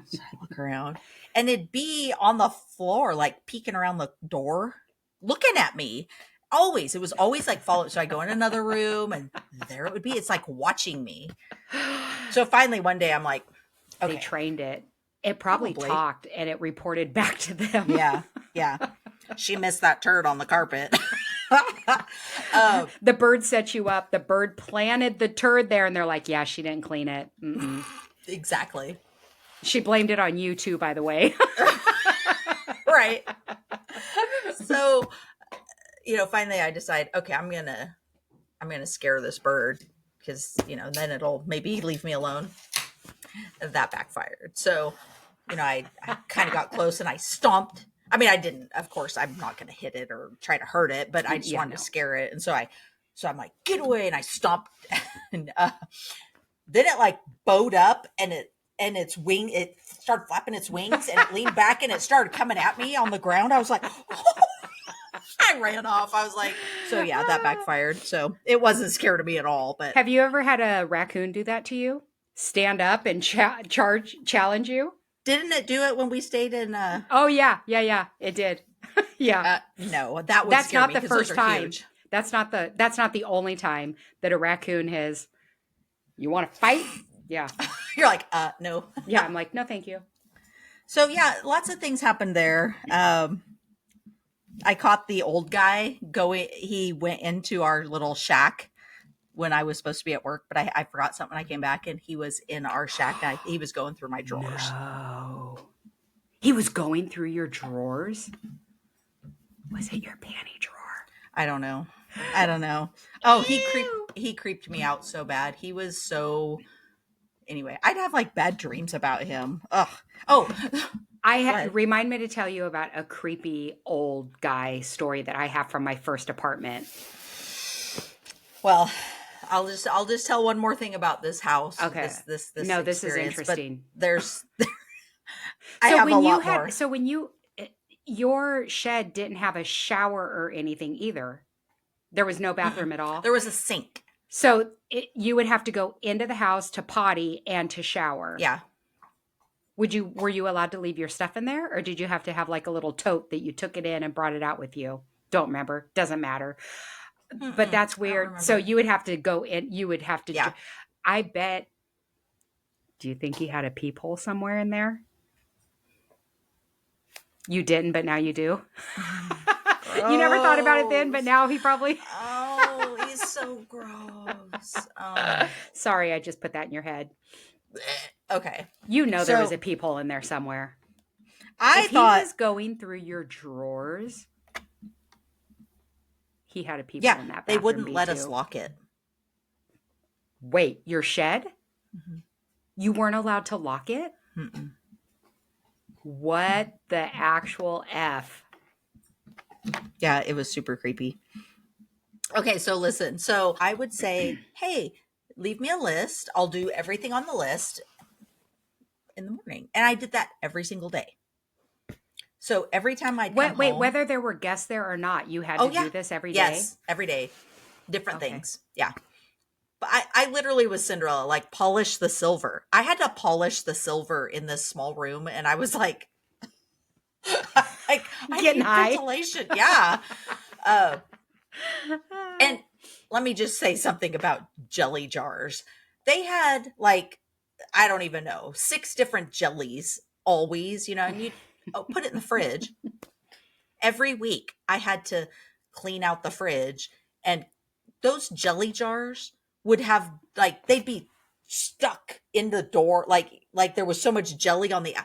So I look around and it'd be on the floor, like peeking around the door, looking at me. Always. It was always like follow. So I go in another room and there it would be. It's like watching me. So finally one day I'm like, okay. They trained it. It probably talked and it reported back to them. Yeah. She missed that turd on the carpet. The bird set you up. The bird planted the turd there, and they're like, yeah, she didn't clean it. Mm-mm. Exactly. She blamed it on you too, by the way. Right. So, finally I decide, okay, I'm gonna scare this bird because, then it'll maybe leave me alone. That backfired. So, I kind of got close and I stomped. I mean, I didn't, of course, I'm not going to hit it or try to hurt it, but I just Yeah, wanted to no. scare it. And so I'm like, get away. And I stomped. And then it like bowed up it started flapping its wings and it leaned back and it started coming at me on the ground. I was like, I ran off. I was like, so yeah, that backfired. So it wasn't scared of me at all. But Have you ever had a raccoon do that to you? Stand up and challenge you? didn't it do it when we stayed in? Oh yeah, yeah, yeah. It did. Yeah. No, that would That's scare not me the because those first are time. huge. That's not the only time that a raccoon has. You want to fight? Yeah. You're like, no. Yeah. I'm like, no, thank you. So yeah, lots of things happened there. I caught the old guy going. He went into our little shack when I was supposed to be at work, but I forgot something. I came back and he was in our shack. And he was going through my drawers. No. He was going through your drawers. Was it your panty drawer? I don't know. Oh, he creeped me out so bad. He was so. Anyway, I'd have like bad dreams about him. Ugh. Oh, Remind me to tell you about a creepy old guy story that I have from my first apartment. well, I'll just tell one more thing about this house. Okay. This No, this is experience, interesting. But there's I have a lot more. So when your shed didn't have a shower or anything either. There was no bathroom at all. There was a sink. So you would have to go into the house to potty and to shower. Yeah. Were you allowed to leave your stuff in there, or did you have to have like a little tote that you took it in and brought it out with you? Don't remember. Doesn't matter. But that's weird. So you would have to go in. You would have to. Yeah. I bet. Do you think he had a peephole somewhere in there? You didn't, but now you do. You never thought about it then, but now he probably. Oh, he's so gross. Sorry, I just put that in your head. Okay. You know there was a peephole in there somewhere. If he was going through your drawers, he had a peephole in that bathroom. They wouldn't let us lock it. Wait, your shed? Mm-hmm. You weren't allowed to lock it? Mm-mm. What the actual F? Yeah, it was super creepy. Okay, so listen. So I would say, hey, leave me a list. I'll do everything on the list in the morning. And I did that every single day. So every time I'd come home, whether there were guests there or not, you had to do this every day? Yes, every day. Different things. Yeah. But I literally was Cinderella, like polish the silver. I had to polish the silver in this small room. And I was like, I getting need high. Ventilation. Yeah. And let me just say something about jelly jars. They had like, I don't even know, 6 different jellies always, and you'd put it in the fridge. Every week I had to clean out the fridge, and those jelly jars would have like, they'd be stuck in the door. Like there was so much jelly on the,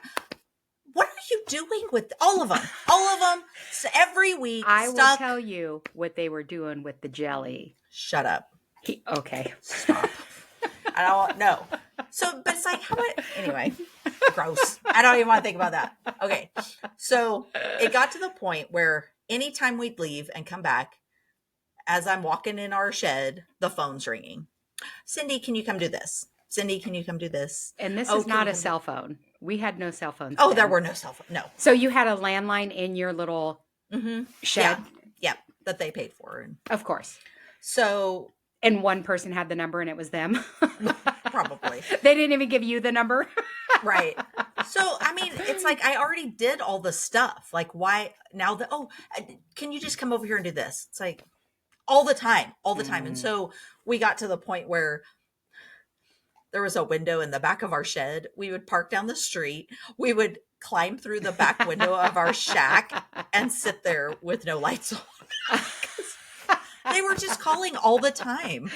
what are you doing with all of them? All of them. So every week. I will tell you what they were doing with the jelly. Shut up. Okay. Stop. I don't know. So, but it's like, how about, anyway, gross. I don't even want to think about that. Okay. So it got to the point where anytime we'd leave and come back, as I'm walking in our shed, the phone's ringing. Cindy, can you come do this? Cindy, can you come do this? And this is not a cell phone. We had no cell phones. Oh, there were no cell phones. No. So you had a landline in your little shed? Yeah, that they paid for. Of course. So. And one person had the number and it was them. Probably. They didn't even give you the number. Right. So, I mean, it's like I already did all the stuff. Like, why now can you just come over here and do this? It's like all the time. And so we got to the point where there was a window in the back of our shed. We would park down the street. We would climb through the back window of our shack and sit there with no lights on. They were just calling all the time.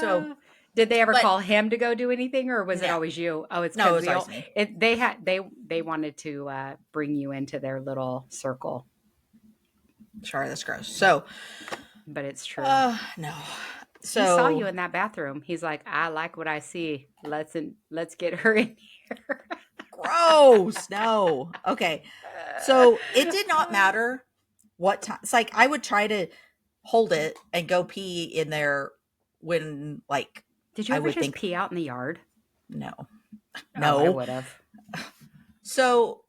So, Uh, did they ever but call him to go do anything, or was it no, always you? Oh, it's no, it because was always me. they wanted to bring you into their little circle, Sorry, that's gross. So, but it's true. no. He saw So, you in that bathroom. He's like, I like what I see. Let's get her in here. gross. No. Okay. So it did not matter what time. It's like I would try to hold it and go pee in there when, like, Did you I ever would just think, pee out in the yard? no, Oh, I no. would have. So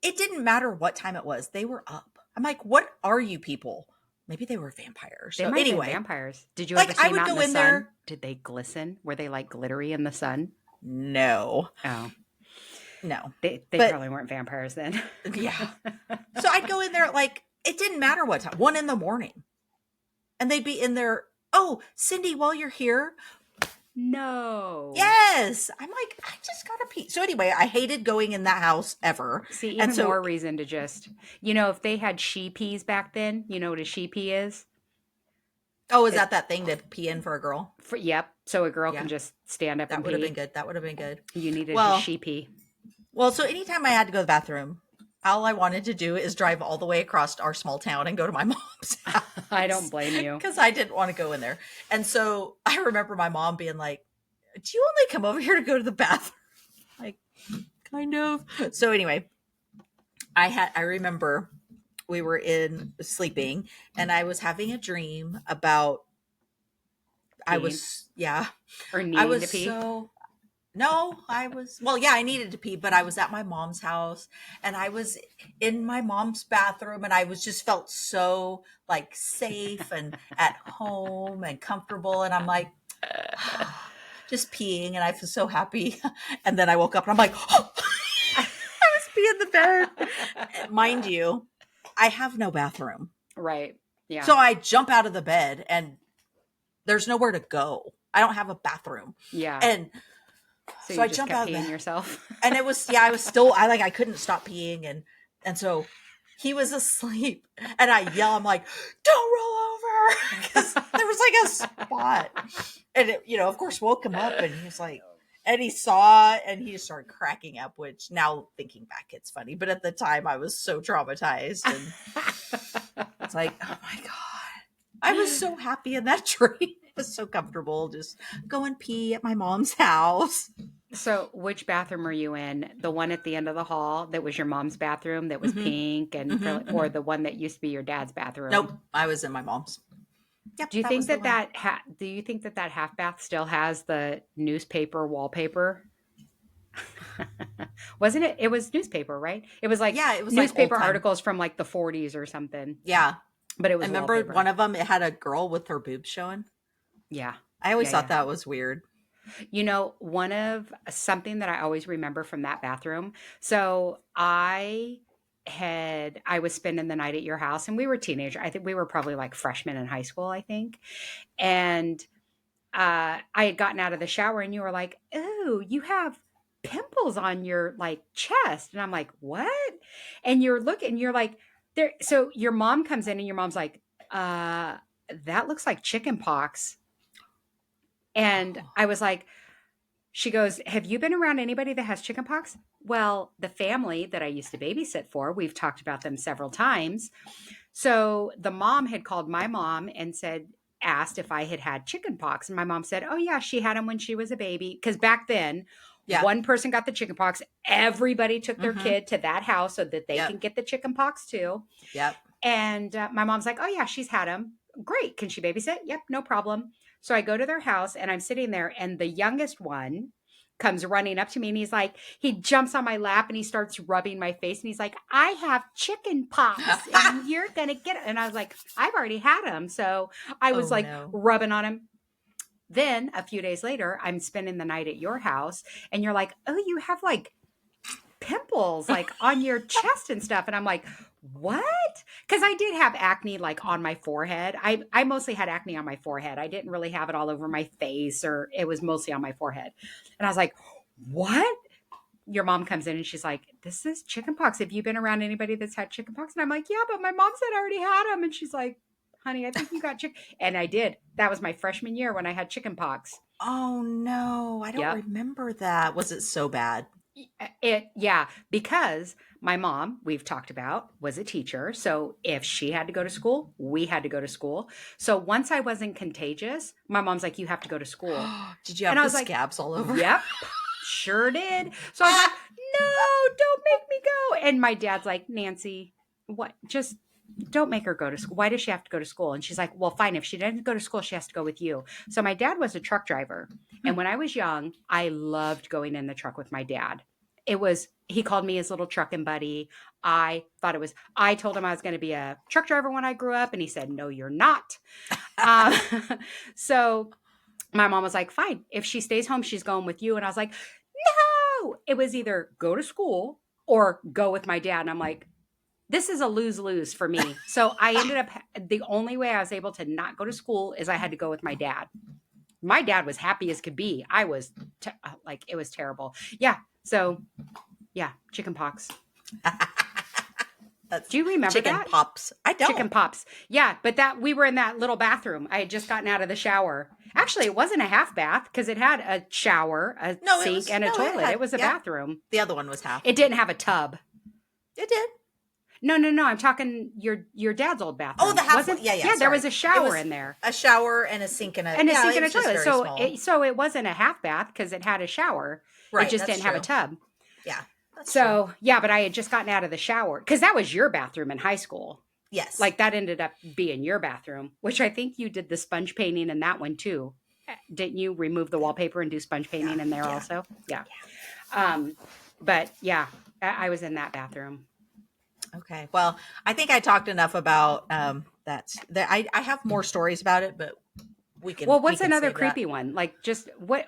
it didn't matter what time it was. They were up. I'm like, what are you people? Maybe they were vampires. They So might have been anyway, vampires. Did you ever like see I them would out in go the in sun? there. Did they glisten? Were they like glittery in the sun? No, Oh, no. they But probably weren't vampires then. yeah. So I'd go in there, like, it didn't matter what time, 1 a.m, and they'd be in there. Oh, Cindy, while you're here, No. yes. I'm like, I just gotta pee. So anyway, I hated going in that house ever. See, And even so, more reason to just, if they had she peas back then, you know what a she pea is? oh, is It, that thing to pee in for a girl? yep. So a girl can Yeah, just stand up and that would have been pee. good. That would have been good. You needed a Well, she pea. so anytime I had to go to the bathroom, all I wanted to do is drive all the way across our small town and go to my mom's I don't house blame you. because I didn't want to go in there. And so I remember my mom being like, "Do you only come over here to go to the bathroom?" Like, kind of. So anyway, I remember we were in sleeping and I was having a dream about Peeing yeah, or I needing to was pee. so no, well, yeah, I needed to pee, but I was at my mom's house and I was in my mom's bathroom and I was just felt so like safe and at home and comfortable. And I'm like, just peeing and I feel so happy. And then I woke up and I'm like, oh, I was peeing the bed. Mind you, I have no bathroom. Right. Yeah. So I jump out of the bed and there's nowhere to go. I don't have a bathroom. Yeah. And So so you I just jump kept out of peeing bed yourself. and it was, yeah, I was still, I couldn't stop peeing. And so he was asleep and I yell, I'm like, don't roll over. Cause there was like a spot and it, of course woke him up and he was like, and he saw it and he just started cracking up, which now thinking back, it's funny. But at the time I was so traumatized and it's like, oh my God. I was so happy in that dream. It was so comfortable. Just go and pee at my mom's house. So, which bathroom were you in? The one at the end of the hall that was your mom's bathroom that was Mm-hmm. pink and Mm-hmm, or mm-hmm. the one that used to be your dad's Nope. bathroom? I was in my mom's. Yep. Do you That think was the that one. do you think that half bath still has the newspaper wallpaper? Wasn't it? It was newspaper, right? It was like Yeah. It was like old newspaper time. articles from like the 40s or something, Yeah. but it I was remember one wallpaper. of them, it had a girl with her boobs showing. Yeah. I always Yeah, thought yeah. that was weird. One of something that I always remember from that bathroom. So I was spending the night at your house and we were teenagers. I think we were probably like freshmen in high school, I think. And I had gotten out of the shower and you were like, "Oh, you have pimples on your like chest." And I'm like, "What?" And you're looking, you're like, there. So your mom comes in and your mom's like, that looks like chicken pox. And Oh. I was like, she goes, "Have you been around anybody that has chickenpox?" Well, the family that I used to babysit for, we've talked about them several times. So the mom had called my mom and asked if I had had chickenpox. And my mom said, "Oh, yeah, she had them when she was a baby." Because back then, Yeah. one person got the chickenpox. Everybody took their Mm-hmm. kid to that house so that they Yep. can get the chickenpox too. Yep. And my mom's like, "Oh, yeah, she's had them. Great. Can she babysit?" "Yep, no problem." So I go to their house and I'm sitting there, and the youngest one comes running up to me and he jumps on my lap and he starts rubbing my face and he's like, "I have chicken pox and you're going to get it." And I was like, "I've already had them." So I was Oh like no. rubbing on him. Then a few days later, I'm spending the night at your house and you're like, "Oh, you have like pimples like on your chest and stuff." And I'm like, "What?" Because I did have acne like on my forehead. I mostly had acne on my forehead. I didn't really have it all over my face, or it was mostly on my forehead. And I was like, "What?" Your mom comes in and she's like, "This is chickenpox. Have you been around anybody that's had chickenpox?" And I'm like, "Yeah, but my mom said I already had them." And she's like, honey, I think you got chicken. And I did. That was my freshman year when I had chicken pox. Oh no, I don't Yep. remember that. Was it so bad? Yeah, because my mom, we've talked about, was a teacher. So if she had to go to school, we had to go to school. So once I wasn't contagious, my mom's like, you have to go to school. Did you And have I the was like, scabs all over? yep, sure did. So I was like, no, don't make me go. And my dad's like, Nancy, what? Just don't make her go to school. Why does she have to go to school? And she's like, well, fine. If she doesn't go to school, she has to go with you. So my dad was a truck driver. And when I was young, I loved going in the truck with my dad. He called me his little trucking buddy. I told him I was going to be a truck driver when I grew up. And he said, no, you're not. Um, so my mom was like, fine. If she stays home, she's going with you. And I was like, no. It was either go to school or go with my dad. And I'm like, this is a lose lose for me. So I ended up, the only way I was able to not go to school is I had to go with my dad. My dad was happy as could be. I was like, it was terrible. Yeah. So yeah, chicken pox. That's Do you remember chicken that? pops. I Chicken don't. pops. Yeah, but that we were in that little bathroom. I had just gotten out of the shower. Actually, it wasn't a half bath because it had a shower, a No, it sink, was and a no, it toilet. had It was a yeah. bathroom. The other one was half. It didn't have a tub. It did. No, no, no. I'm talking your dad's old bathroom. Oh, the half wasn't? one. Yeah, yeah. Yeah, there Sorry. was a It shower was in there a shower and a sink and a and a yeah. sink It and a was just toilet. very So small. so it wasn't a half bath because it had a shower. It Right. just That's didn't have a true. tub. Yeah. That's true. So yeah, but I had just gotten out of the shower because that was your bathroom in high school. Yes. Like that ended up being your bathroom, which I think you did the sponge painting in that one too. Didn't you remove the wallpaper and do sponge Yeah. painting in there Yeah. also? Yeah. But yeah, I was in that bathroom. Okay. Well, I think I talked enough about that. I have more stories about it, but Well, we what's can another save that. creepy one? Like just what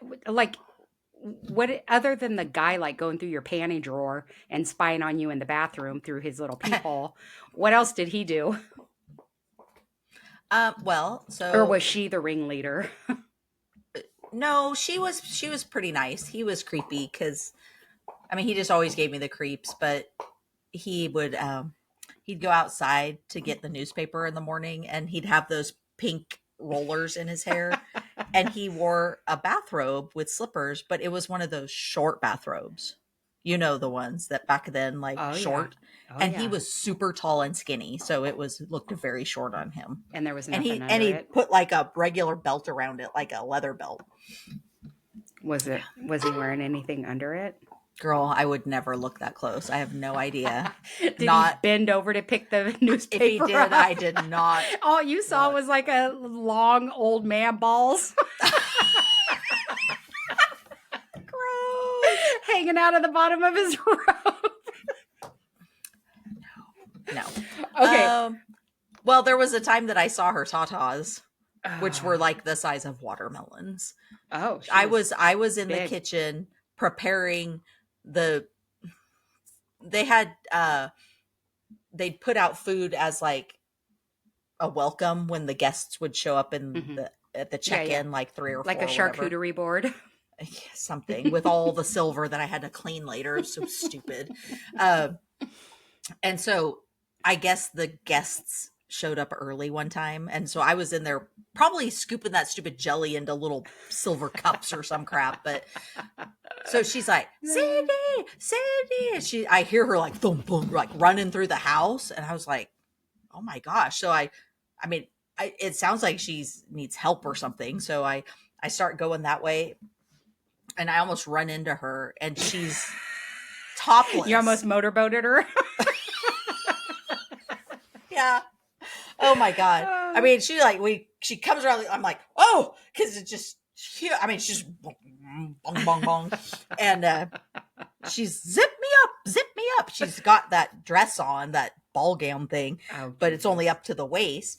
other than the guy like going through your panty drawer and spying on you in the bathroom through his little peephole? What else did he do? Well, Or so was she the ringleader? no, she was pretty nice. He was creepy because I mean he just always gave me the creeps, but he would he'd go outside to get the newspaper in the morning and he'd have those pink rollers in his hair and he wore a bathrobe with slippers, but it was one of those short bathrobes. You know the ones that back then like Oh yeah. short. Oh And he yeah. was super tall and skinny, so it looked very short on him. And there was And nothing and under he it. put like a regular belt around it, like a leather belt. Was he wearing anything under it? Girl, I would never look that close. I have no idea. Did he Not bend over to pick the if he newspaper did, up? I did not All you saw look. was like a long old man balls Gross. hanging out of the bottom of his robe. No. Okay. Well, there was a time that I saw her tatas, which were Oh, like the size of watermelons. oh, she I was in the big. kitchen preparing the they had they'd put out food as like a welcome when the guests would show up in Mhm. the at the Yeah, yeah. check-in like 3 or 4 Like a or whatever. charcuterie board. Something with all the silver that I had to clean later. It was so stupid. Uh, and so I guess the guests showed up early one time. And so I was in there probably scooping that stupid jelly into little silver cups or some crap. But so she's like, Cindy, Cindy. And I hear her like boom, boom, like running through the house. And I was like, oh my gosh. So I mean, it sounds like needs help or something. So I start going that way and I almost run into her and she's topless. You almost motorboated her. Yeah. Oh my God. I mean, she comes around. I'm like, oh, because it's just, I mean, she's bong, bong, bong. And she's zip me up. She's got that dress on, that ball gown thing, Oh, but it's only Jesus. up to the waist.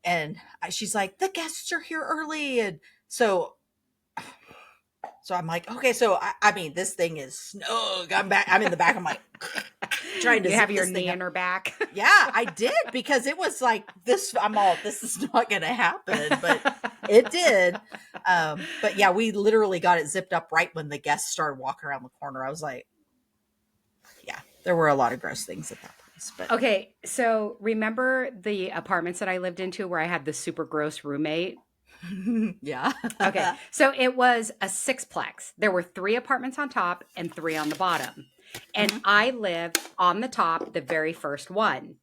And she's like, the guests are here early. And so I'm like, okay, so I mean, this thing is snug. I'm in the back. I'm like trying to You zip have your this thing knee up. in her back. Yeah, I did because it was like this. This is not going to happen, but it did. But yeah, we literally got it zipped up right when the guests started walking around the corner. I was like, yeah, there were a lot of gross things at that nice, but Okay, so remember the apartments that I lived into where I had the super gross roommate? yeah. Okay, so it was a sixplex. There were three apartments on top and three on the bottom. And Mhm. I lived on the top, the very first one.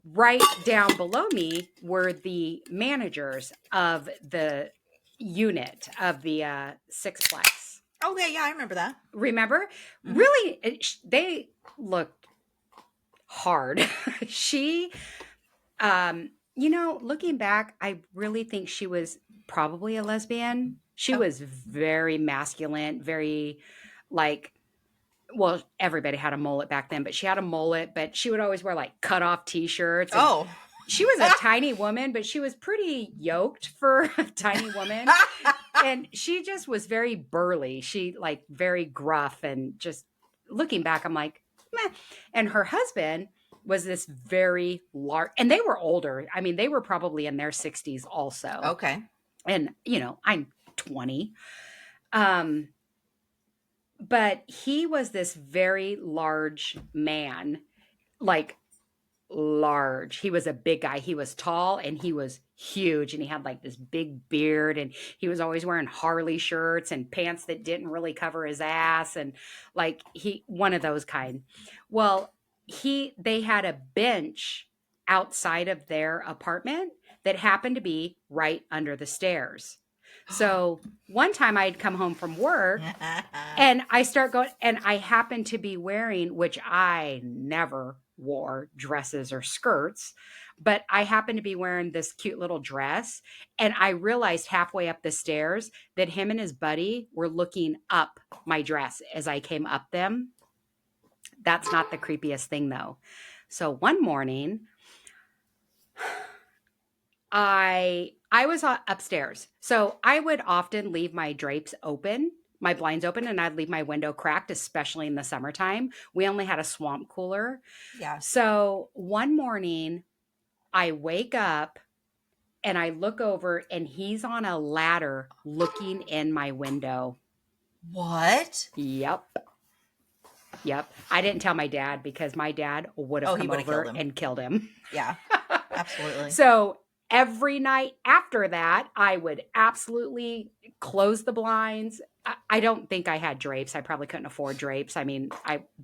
Right down below me were the managers of the unit of the sixplex. Okay, yeah, I remember that. Remember? Hmm. Really, they looked hard. She looking back, I really think she was probably a lesbian. She Oh, was very masculine, very like, well, everybody had a mullet back then, but she had a mullet, but she would always wear like cut off t-shirts. And oh, she was a tiny woman, but she was pretty yoked for a tiny woman. And she just was very burly. She like very gruff, and just looking back, I'm like, meh. And her husband was this very large, and they were older. I mean, they were probably in their 60s also. okay. And, I'm 20. Um, but he was this very large man, like large. He was a big guy. He was tall and he was huge, and he had like this big beard, and he was always wearing Harley shirts and pants that didn't really cover his ass, and like he one of those kind. Well, they had a bench outside of their apartment that happened to be right under the stairs. So one time I'd come home from work and I start going, and I happen to be wearing, which I never wore dresses or skirts, but I happen to be wearing this cute little dress. And I realized halfway up the stairs that him and his buddy were looking up my dress as I came up them. That's not the creepiest thing though. So one morning, I was upstairs. So I would often leave my drapes open, my blinds open, and I'd leave my window cracked, especially in the summertime. We only had a swamp cooler. Yeah. So one morning I wake up and I look over, and he's on a ladder looking in my window. What? Yep. Yep. I didn't tell my dad because my dad would have Oh, he come would have killed over him. and killed him. Yeah, absolutely. So every night after that, I would absolutely close the blinds. I don't think I had drapes. I probably couldn't afford drapes. I mean,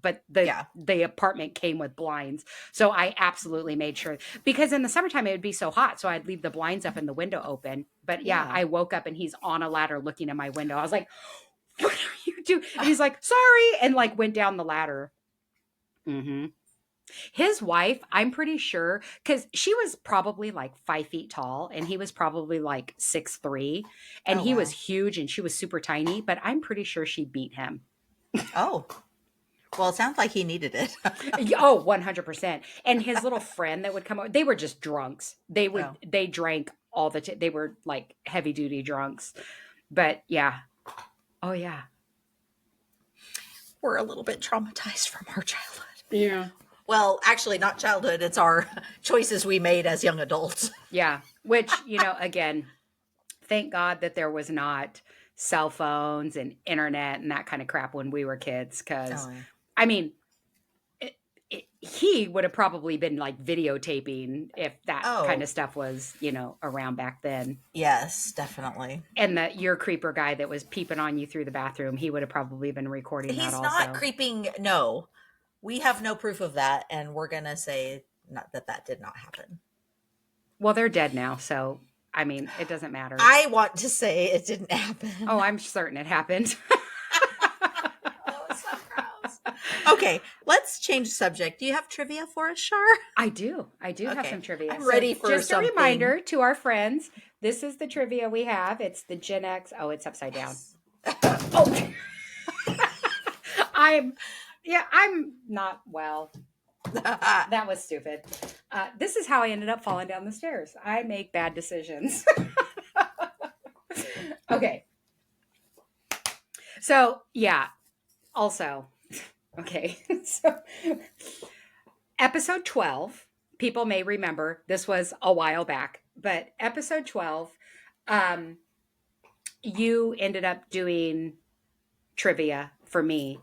but Yeah. the apartment came with blinds. So I absolutely made sure, because in the summertime it would be so hot. So I'd leave the blinds up and the window open. But yeah, Yeah. I woke up and he's on a ladder looking in my window. I was like, what are you doing? And he's like, sorry. And like went down the ladder. Mm-hmm. His wife, I'm pretty sure, because she was probably like 5 feet tall and he was probably like 6'3", and Oh, he was wow. huge and she was super tiny, but I'm pretty sure she beat him. Oh, well, it sounds like he needed it. Oh, 100%. And his little friend that would come over, they were just drunks. Oh, They drank all the time. They were like heavy duty drunks. But yeah. Oh, yeah. we're a little bit traumatized from our childhood. Yeah. Well, actually, not childhood. It's our choices we made as young adults. Yeah. Which, again, thank God that there was not cell phones and internet and that kind of crap when we were kids. Because, Oh, yeah. I mean, he would have probably been like videotaping if that kind Oh, of stuff was, around back then. yes, definitely. And your creeper guy that was peeping on you through the bathroom, he would have probably been recording that He's not also. creeping. No, we have no proof of that, and we're gonna say not that that did not happen. Well, they're dead now. So, I mean, it doesn't matter. I want to say it didn't Oh, happen. I'm certain it happened. Oh, it's so gross. Okay, let's change subject. Do you have trivia for us, Shar? I do. I do have some Okay, trivia. I'm So, ready for just a something. reminder to our friends, this is the trivia we have. It's the Gen X. Oh, it's upside down. Yes. Oh, I'm, yeah, I'm not well. That was stupid. This is how I ended up falling down the stairs. I make bad decisions. Okay. So, yeah. Also, okay. So, episode 12, people may remember this was a while back, but episode 12, um, you ended up doing trivia for me.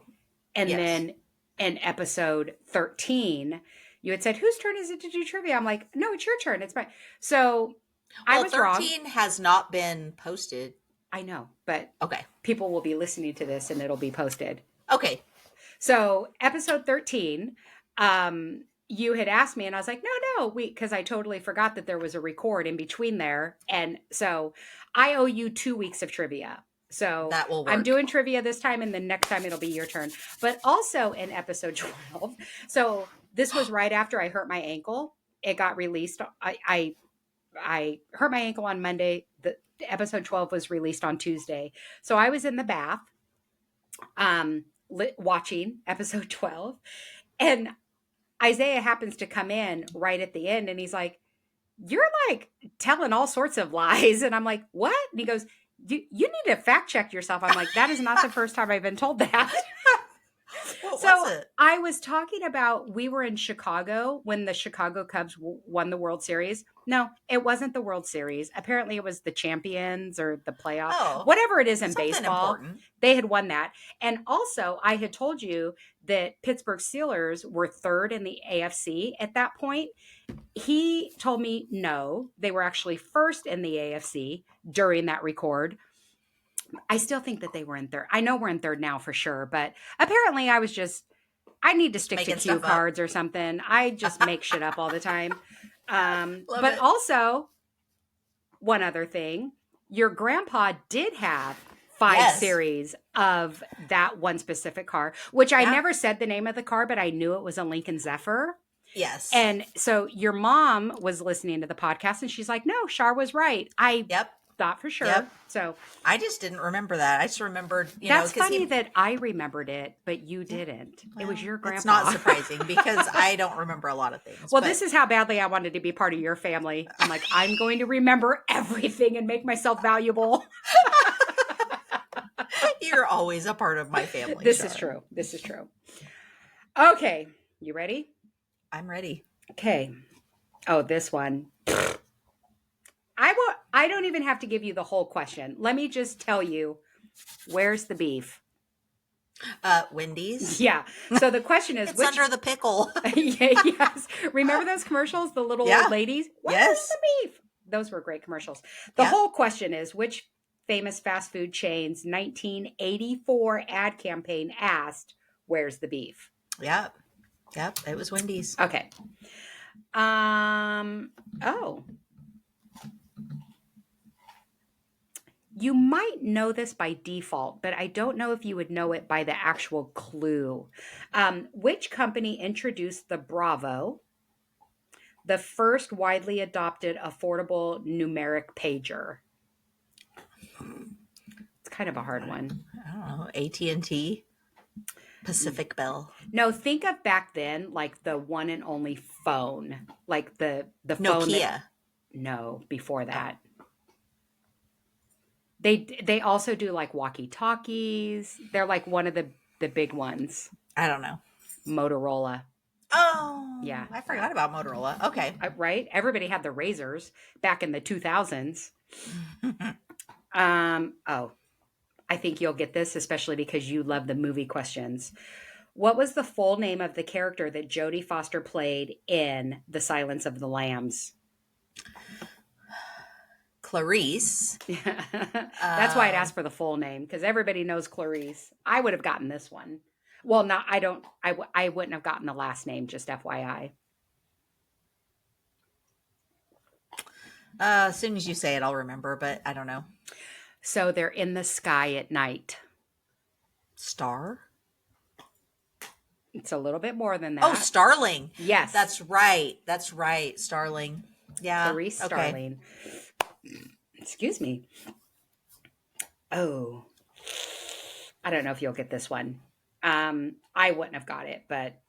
And Yes. then in episode 13, you had said, whose turn is it to do trivia? I'm like, no, it's your turn. It's mine. So I Well, was wrong. 13 has not been posted. I know, but Okay. people will be listening to this and it'll be posted. Okay. So episode 13, you had asked me and I was like, no, because I totally forgot that there was a record in between there. And so I owe you 2 weeks of trivia. So That will I'm work. doing trivia this time and the next time it'll be your turn. But also in episode 12, so this was right after I hurt my ankle. It got released. I hurt my ankle on Monday. The episode 12 was released on Tuesday. So I was in the bath watching episode 12, and Isaiah happens to come in right at the end and he's like, you're like telling all sorts of lies. And I'm like, what? And he goes, you need to fact check yourself. I'm like, that is not the first time I've been told that. What So was it? I was talking about, we were in Chicago when the Chicago Cubs won the World Series. No, it wasn't the World Series. Apparently it was the champions or the playoff, Oh, whatever it is in something baseball. important. They had won that. And also I had told you that Pittsburgh Steelers were third in the AFC at that point. He told me no, they were actually first in the AFC during that record. I still think that they were in third. I know we're in third now for sure, but apparently I need to stick Making to cue stuff up. cards or something. I just make shit up all the time. But it. also, one other thing, your grandpa did have 5 Yes. series of that one specific car, which I Yeah. never said the name of the car, but I knew it was a Lincoln Zephyr. Yes. And so your mom was listening to the podcast and she's like, no, Char was right. I Yep. thought for sure. Yep. So I just didn't remember that. I just remembered, that's know, funny that I remembered it, but you didn't. It was your grandpa. It's not surprising because I don't remember a lot of things. Well, this is how badly I wanted to be part of your family. I'm like, I'm going to remember everything and make myself valuable. You're always a part of my family. This is true. This is true. Okay. You ready? I'm ready. Okay. Oh, this one. I don't even have to give you the whole question. Let me just tell you, where's the beef? Wendy's. Yeah. So the question is, It's under the pickle. Yes. Remember those commercials, the little old ladies? Where's the beef? Those were great commercials. The whole question is, which famous fast food chain's 1984 ad campaign asked, where's the beef? Yep. It was Wendy's. Okay. Oh. You might know this by default, but I don't know if you would know it by the actual clue. Which company introduced the Bravo, the first widely adopted affordable numeric pager? It's kind of a hard one. I don't know. AT&T, Pacific Bell. No, think of back then, like the one and only phone, like the phone. Nokia. No, before that. They also do like walkie-talkies. They're like one of the big ones. I don't know. Motorola. Oh, yeah. I forgot about Motorola. Okay. Right? Everybody had the razors back in the 2000s. Oh, I think you'll get this, especially because you love the movie questions. What was the full name of the character that Jodie Foster played in The Silence of the Lambs? Clarice. That's why I'd ask for the full name, because everybody knows Clarice. I would have gotten this one. Well, not, I wouldn't have gotten the last name, just FYI. As soon as you say it, I'll remember, but I don't know. So they're in the sky at night. Star? It's a little bit more than that. Oh, Starling. Yes. That's right. Starling. Yeah. Clarice Starling. Excuse me. Oh, I don't know if you'll get this one. I wouldn't have got it, but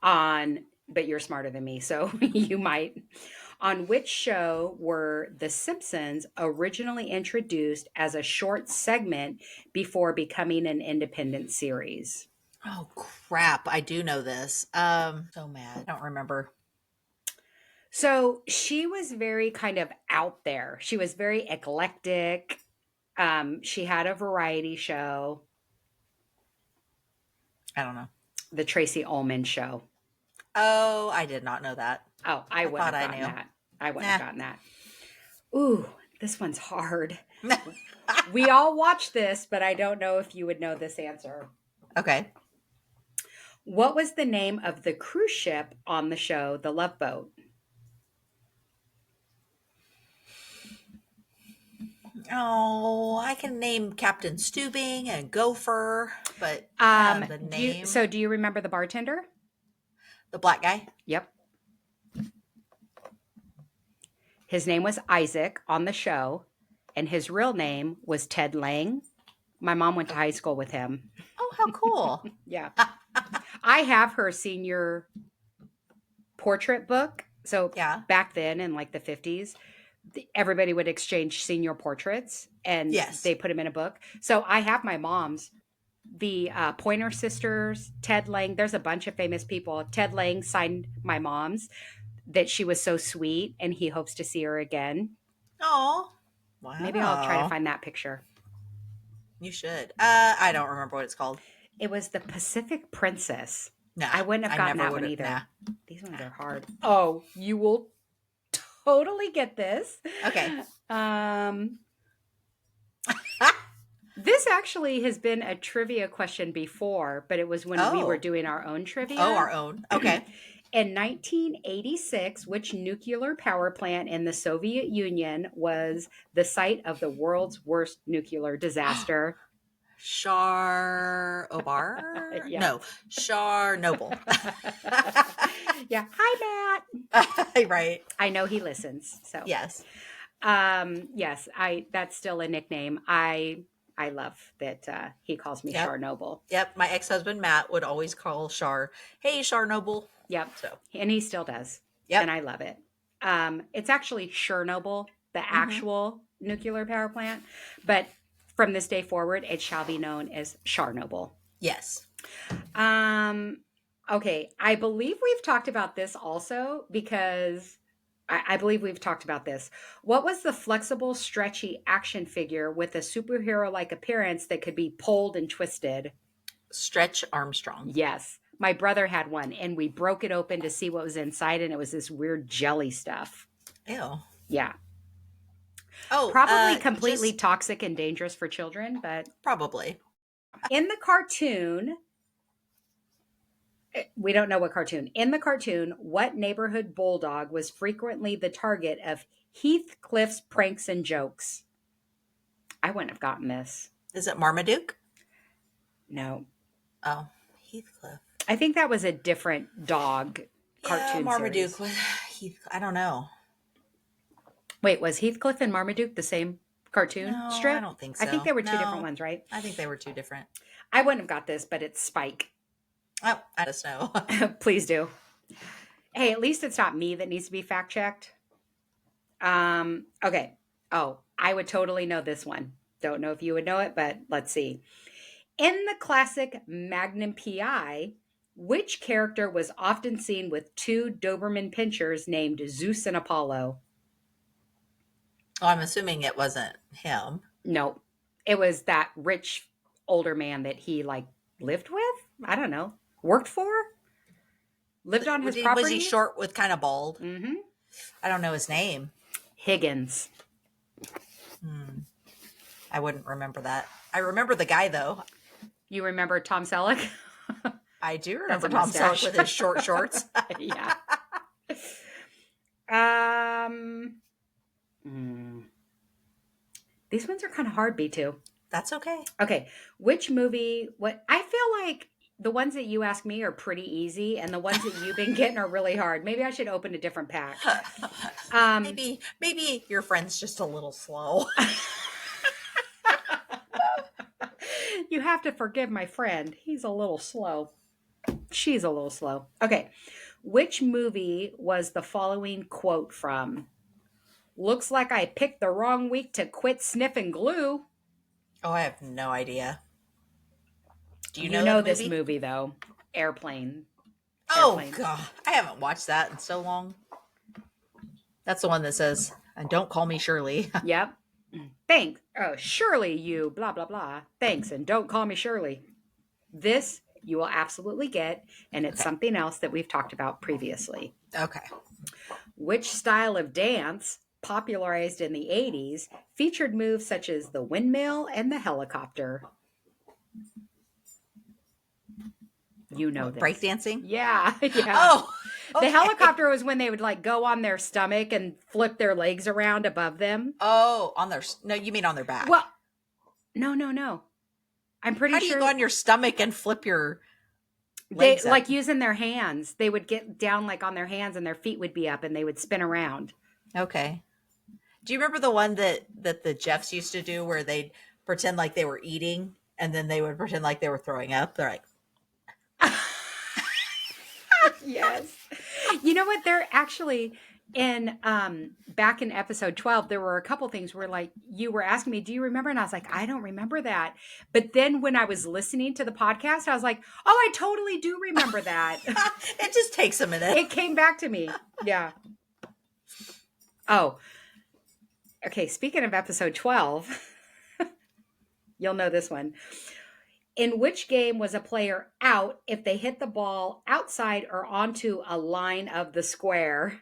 but you're smarter than me, so you might. On which show were The Simpsons originally introduced as a short segment before becoming an independent series? Oh crap! I do know this. So mad. I don't remember. So she was very kind of out there. She was very eclectic. She had a variety show. I don't know. The Tracy Ullman Show. Oh, I did not know that. Oh, I I wouldn't thought have I gotten knew. that. I wouldn't have Nah. gotten that. Ooh, this one's hard. We all watched this, but I don't know if you would know this answer. Okay. What was the name of the cruise ship on the show, The Love Boat? Oh, I can name Captain Stubing and Gopher, but the name, Do you remember the bartender? the black guy. Yep. His name was Isaac on the show, and his real name was Ted Lang. My mom went to high school with him. Oh, how cool. Yeah. I have her senior portrait book. So Yeah. back then in like the 50s, everybody would exchange senior portraits and Yes. they put them in a book. So I have my mom's, the Pointer Sisters, Ted Lang. There's a bunch of famous people. Ted Lang signed my mom's that she was so sweet and he hopes to see her again. Oh, Maybe I'll try to wow. find that picture. You should. I don't remember what it's called. It was the Pacific Princess. Nah, I wouldn't have gotten never that one would've- either. Nah. These ones are hard. Oh, you will totally get this. Okay. This actually has been a trivia question before, but it was when we were Oh. doing our own trivia. Oh, our own. Okay. In 1986, which nuclear power plant in the Soviet Union was the site of the world's worst nuclear disaster? Char-Obar? Yeah. No, Char-Noble. Yeah. Hi, Matt. Right. I know he listens. So Yes. yes, that's still a nickname. I love that he calls me Yep. Char-Noble. Yep. My ex-husband, Matt, would always call Char, hey, Char-Noble. Yep. So. And he still does. Yep. And I love it. It's actually Chernobyl, the actual nuclear power plant. But from this day forward, it shall be known as Chernobyl. Yes. Okay. I believe we've talked about this also because I believe we've talked about this. What was the flexible, stretchy action figure with a superhero-like appearance that could be pulled and twisted? Stretch Armstrong. Yes. My brother had one and we broke it open to see what was inside and it was this weird jelly stuff. Ew. Yeah. Oh, Probably completely toxic and dangerous for children, but probably. in the cartoon, we don't know what cartoon. In the cartoon, what neighborhood bulldog was frequently the target of Heathcliff's pranks and jokes? I wouldn't have gotten this. Is it Marmaduke? No. Oh, Heathcliff. I think that was a different dog cartoon Marmaduke. series. I don't know. Wait, was Heathcliff and Marmaduke the same cartoon No, strip? I don't think so. I think they were two No. different ones, right? I think they were two different. I wouldn't have got this, but it's Spike. Oh, I just know. Please do. Hey, at least it's not me that needs to be fact checked. Okay. Oh, I would totally know this one. Don't know if you would know it, but let's see. In the classic Magnum PI, which character was often seen with two Doberman pinschers named Zeus and Apollo? Well, I'm assuming it wasn't him. No, it was that rich older man that he like lived with. I don't know. Worked for? Lived on his property? Was he short with kind of bald? Mm-hmm. I don't know his name. Higgins. I wouldn't remember that. I remember the guy, though. You remember Tom Selleck? I do remember a Tom mustache. Selleck with his short shorts. Yeah. These ones are kind of hard, B2. That's okay. Okay. Which movie? What I feel like the ones that you ask me are pretty easy, and the ones that you've been getting are really hard. Maybe I should open a different pack. Maybe your friend's just a little slow. You have to forgive my friend. He's a little slow. She's a little slow. Okay. Which movie was the following quote from? Looks like I picked the wrong week to quit sniffing glue. Oh, I have no idea. Do you know that this movie, though. Airplane. Oh, Airplane. God. I haven't watched that in so long. That's the one that says, and don't call me Shirley. Yep. Thanks. Oh, Shirley, you blah, blah, blah. Thanks, and don't call me Shirley. This you will absolutely get, and it's Okay. something else that we've talked about previously. Okay. Which style of dance, popularized in the 80s, featured moves such as the windmill and the helicopter? You know What, this. breakdancing? Yeah, yeah. Oh, The okay. helicopter was when they would like go on their stomach and flip their legs around above them. Oh, no, you mean on their Well, back. no, no, no. I'm How pretty do you go sure on your stomach and flip your they legs up? like using their hands. They would get down like on their hands and their feet would be up and they would spin around. Okay. Do you remember the one that the Jeffs used to do where they'd pretend like they were eating and then they would pretend like they were throwing up? They're like, Yes. You know what? They're actually in back in episode 12, there were a couple things where like you were asking me, do you remember? And I was like, I don't remember that. But then when I was listening to the podcast, I was like, oh, I totally do remember that. it just takes a minute. It came back to me. Yeah. Oh, okay. Speaking of episode 12, you'll know this one. In which game was a player out if they hit the ball outside or onto a line of the square?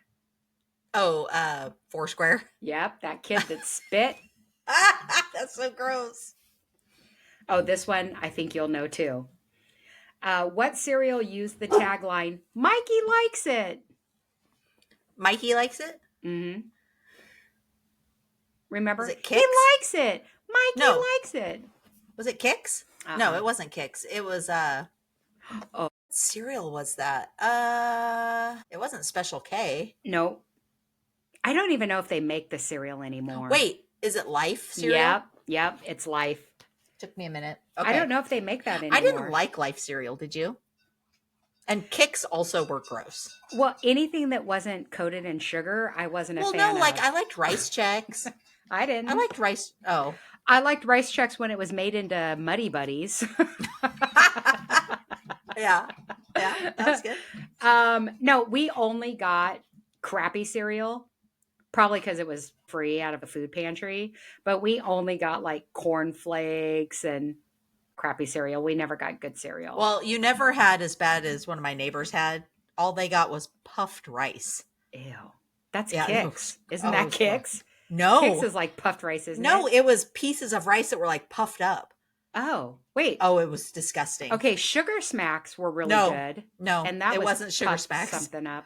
Oh, Foursquare. Yep, that kid that spit. That's so gross. Oh, this one I think you'll know too. What cereal used the tagline, Mikey likes it? Mikey likes it? Mm-hmm. Remember? Was it He Kicks? likes it. Mikey No. likes it. Was it Kicks? Uh-uh. No, it wasn't Kicks. It was Oh, what cereal was that? It wasn't Special K. no. I don't even know if they make the cereal anymore. Wait, is it Life cereal? Yep, it's Life. Took me a minute. I Okay. don't know if they make that anymore. I didn't like Life cereal, did you? And Kicks also were gross. Well, anything that wasn't coated in sugar, I wasn't a fan Well, no, like of. I liked Rice Chex. I didn't. I liked rice. Oh. I liked Rice Chex when it was made into Muddy Buddies. Yeah. Yeah, that was good. No, we only got crappy cereal, probably because it was free out of a food pantry. But we only got like corn flakes and crappy cereal. We never got good cereal. Well, you never had as bad as one of my neighbors had. All they got was puffed rice. Ew. That's Yeah, Kix. Isn't it that was Kix? No. Kix is like puffed rice, isn't No, it? it was pieces of rice that were like puffed up. Oh, wait. Oh, it was disgusting. Okay, Sugar Smacks were really No. good. No, And that it was wasn't Sugar puff Smacks. something up.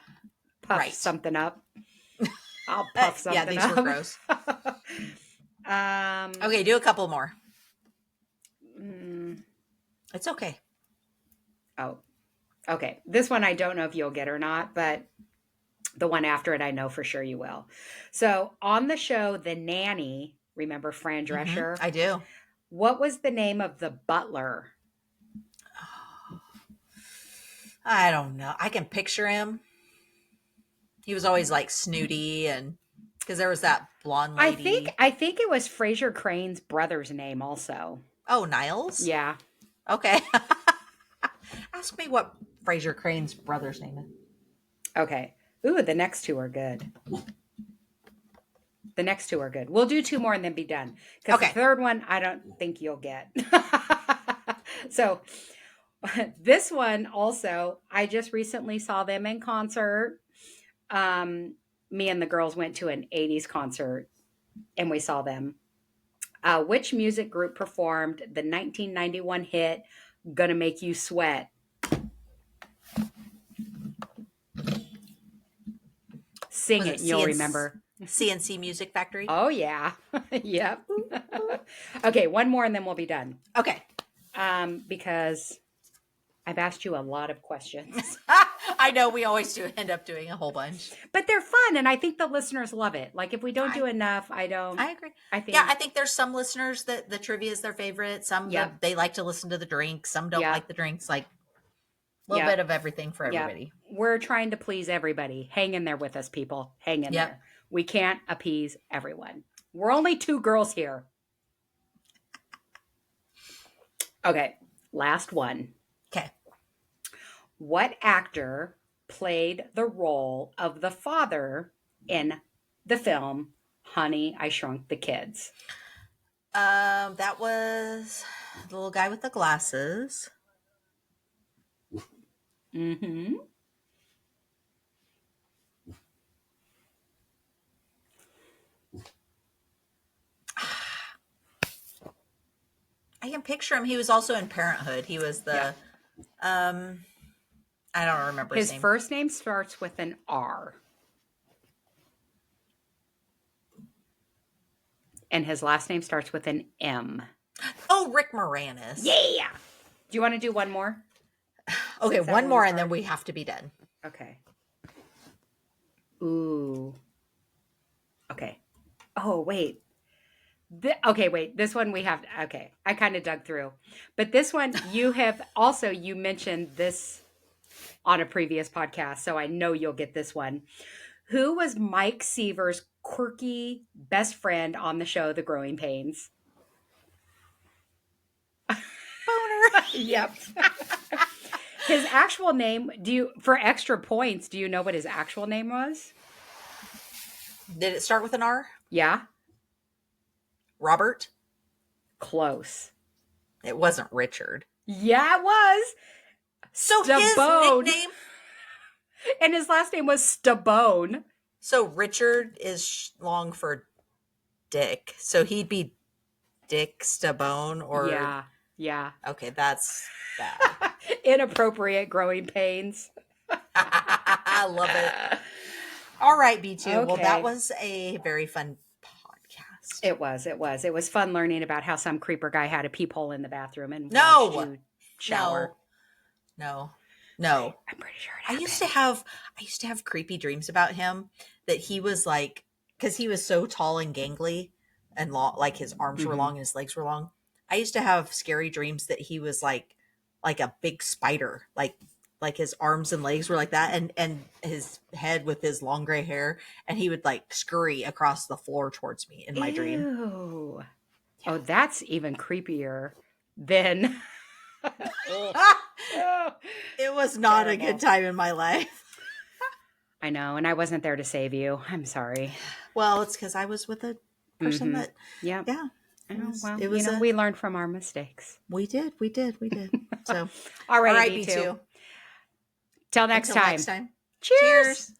Puff Right. something up. I'll puff something Yeah, these up. were gross. Okay, do a couple more. It's okay. Oh, okay. This one I don't know if you'll get or not, but the one after it I know for sure you will. So on the show, The Nanny, remember Fran Drescher? I do. What was the name of the butler? I don't know. I can picture him. He was always like snooty, and because there was that blonde lady. I think it was Fraser Crane's brother's name also. Oh, Niles? Yeah. Okay. Ask me what Fraser Crane's brother's name is. Okay. Ooh, the next two are good. The next two are good. We'll do two more and then be done. Because Okay. the third one, I don't think you'll get. So this one also, I just recently saw them in concert. Me and the girls went to an 80s concert and we saw them. Which music group performed the 1991 hit Gonna Make You Sweat? Sing Was it, it and you'll CNC? remember. CNC Music Factory? Oh, yeah. Yep. Okay, one more and then we'll be done. Okay. Because I've asked you a lot of questions, I know we always do end up doing a whole bunch. but they're fun. And I think the listeners love it. Like if we don't do enough, I don't. I agree. I think. Yeah, I think there's some listeners that the trivia is their favorite. Some Yep. that they like to listen to the drinks. Some don't Yep. like the drinks. Like a little Yep. bit of everything for Yep. everybody. We're trying to please everybody. Hang in there with us, people. Hang in Yep. there. We can't appease everyone. We're only two girls here. Okay, last one. Okay. What actor played the role of the father in the film Honey, I Shrunk the Kids? That was the little guy with the glasses. Mm-hmm. I can picture him. He was also in Parenthood. He was Yeah. the um I don't remember his His name. first name starts with an R. And his last name starts with an M. Oh, Rick Moranis. Yeah. Do you want to do one more? Okay, Since that one more one's and then hard. we have to be done. Okay. Ooh. Okay. Oh, wait. Okay, wait. This one we have. Okay. I kind of dug through. But this one, you mentioned this on a previous podcast. So I know you'll get this one. Who was Mike Seaver's quirky best friend on the show, The Growing Pains? Boner. Yep. His actual name, for extra points, do you know what his actual name was? Did it start with an R? Yeah, Robert? close. It wasn't Richard. Yeah, it was. So his Stabone. nickname. And his last name was Stabone. So Richard is long for Dick. So he'd be Dick Stabone or. Yeah, yeah. Okay, that's bad. Inappropriate growing pains. I love it. All right, B2. Well, that Okay. was a very fun podcast. It was. It was fun learning about how some creeper guy had a peephole in the bathroom and No. watched you shower. No. I'm pretty sure it I happened. used to have creepy dreams about him that he was like, because he was so tall and gangly and long, like his arms were long and his legs were long. I used to have scary dreams that he was like a big spider, like his arms and legs were like that, and his head with his long gray hair, and he would like scurry across the floor towards me in my dream. Ew. Oh, that's even creepier than. It was not Terrible. a good time in my life. I know, and I wasn't there to save you. I'm sorry. Well, it's because I was with a person that, Yep. yeah. We learned from our mistakes. We did. So, All right, all right, B2. B2. Till next Until time. next time. Cheers. Cheers.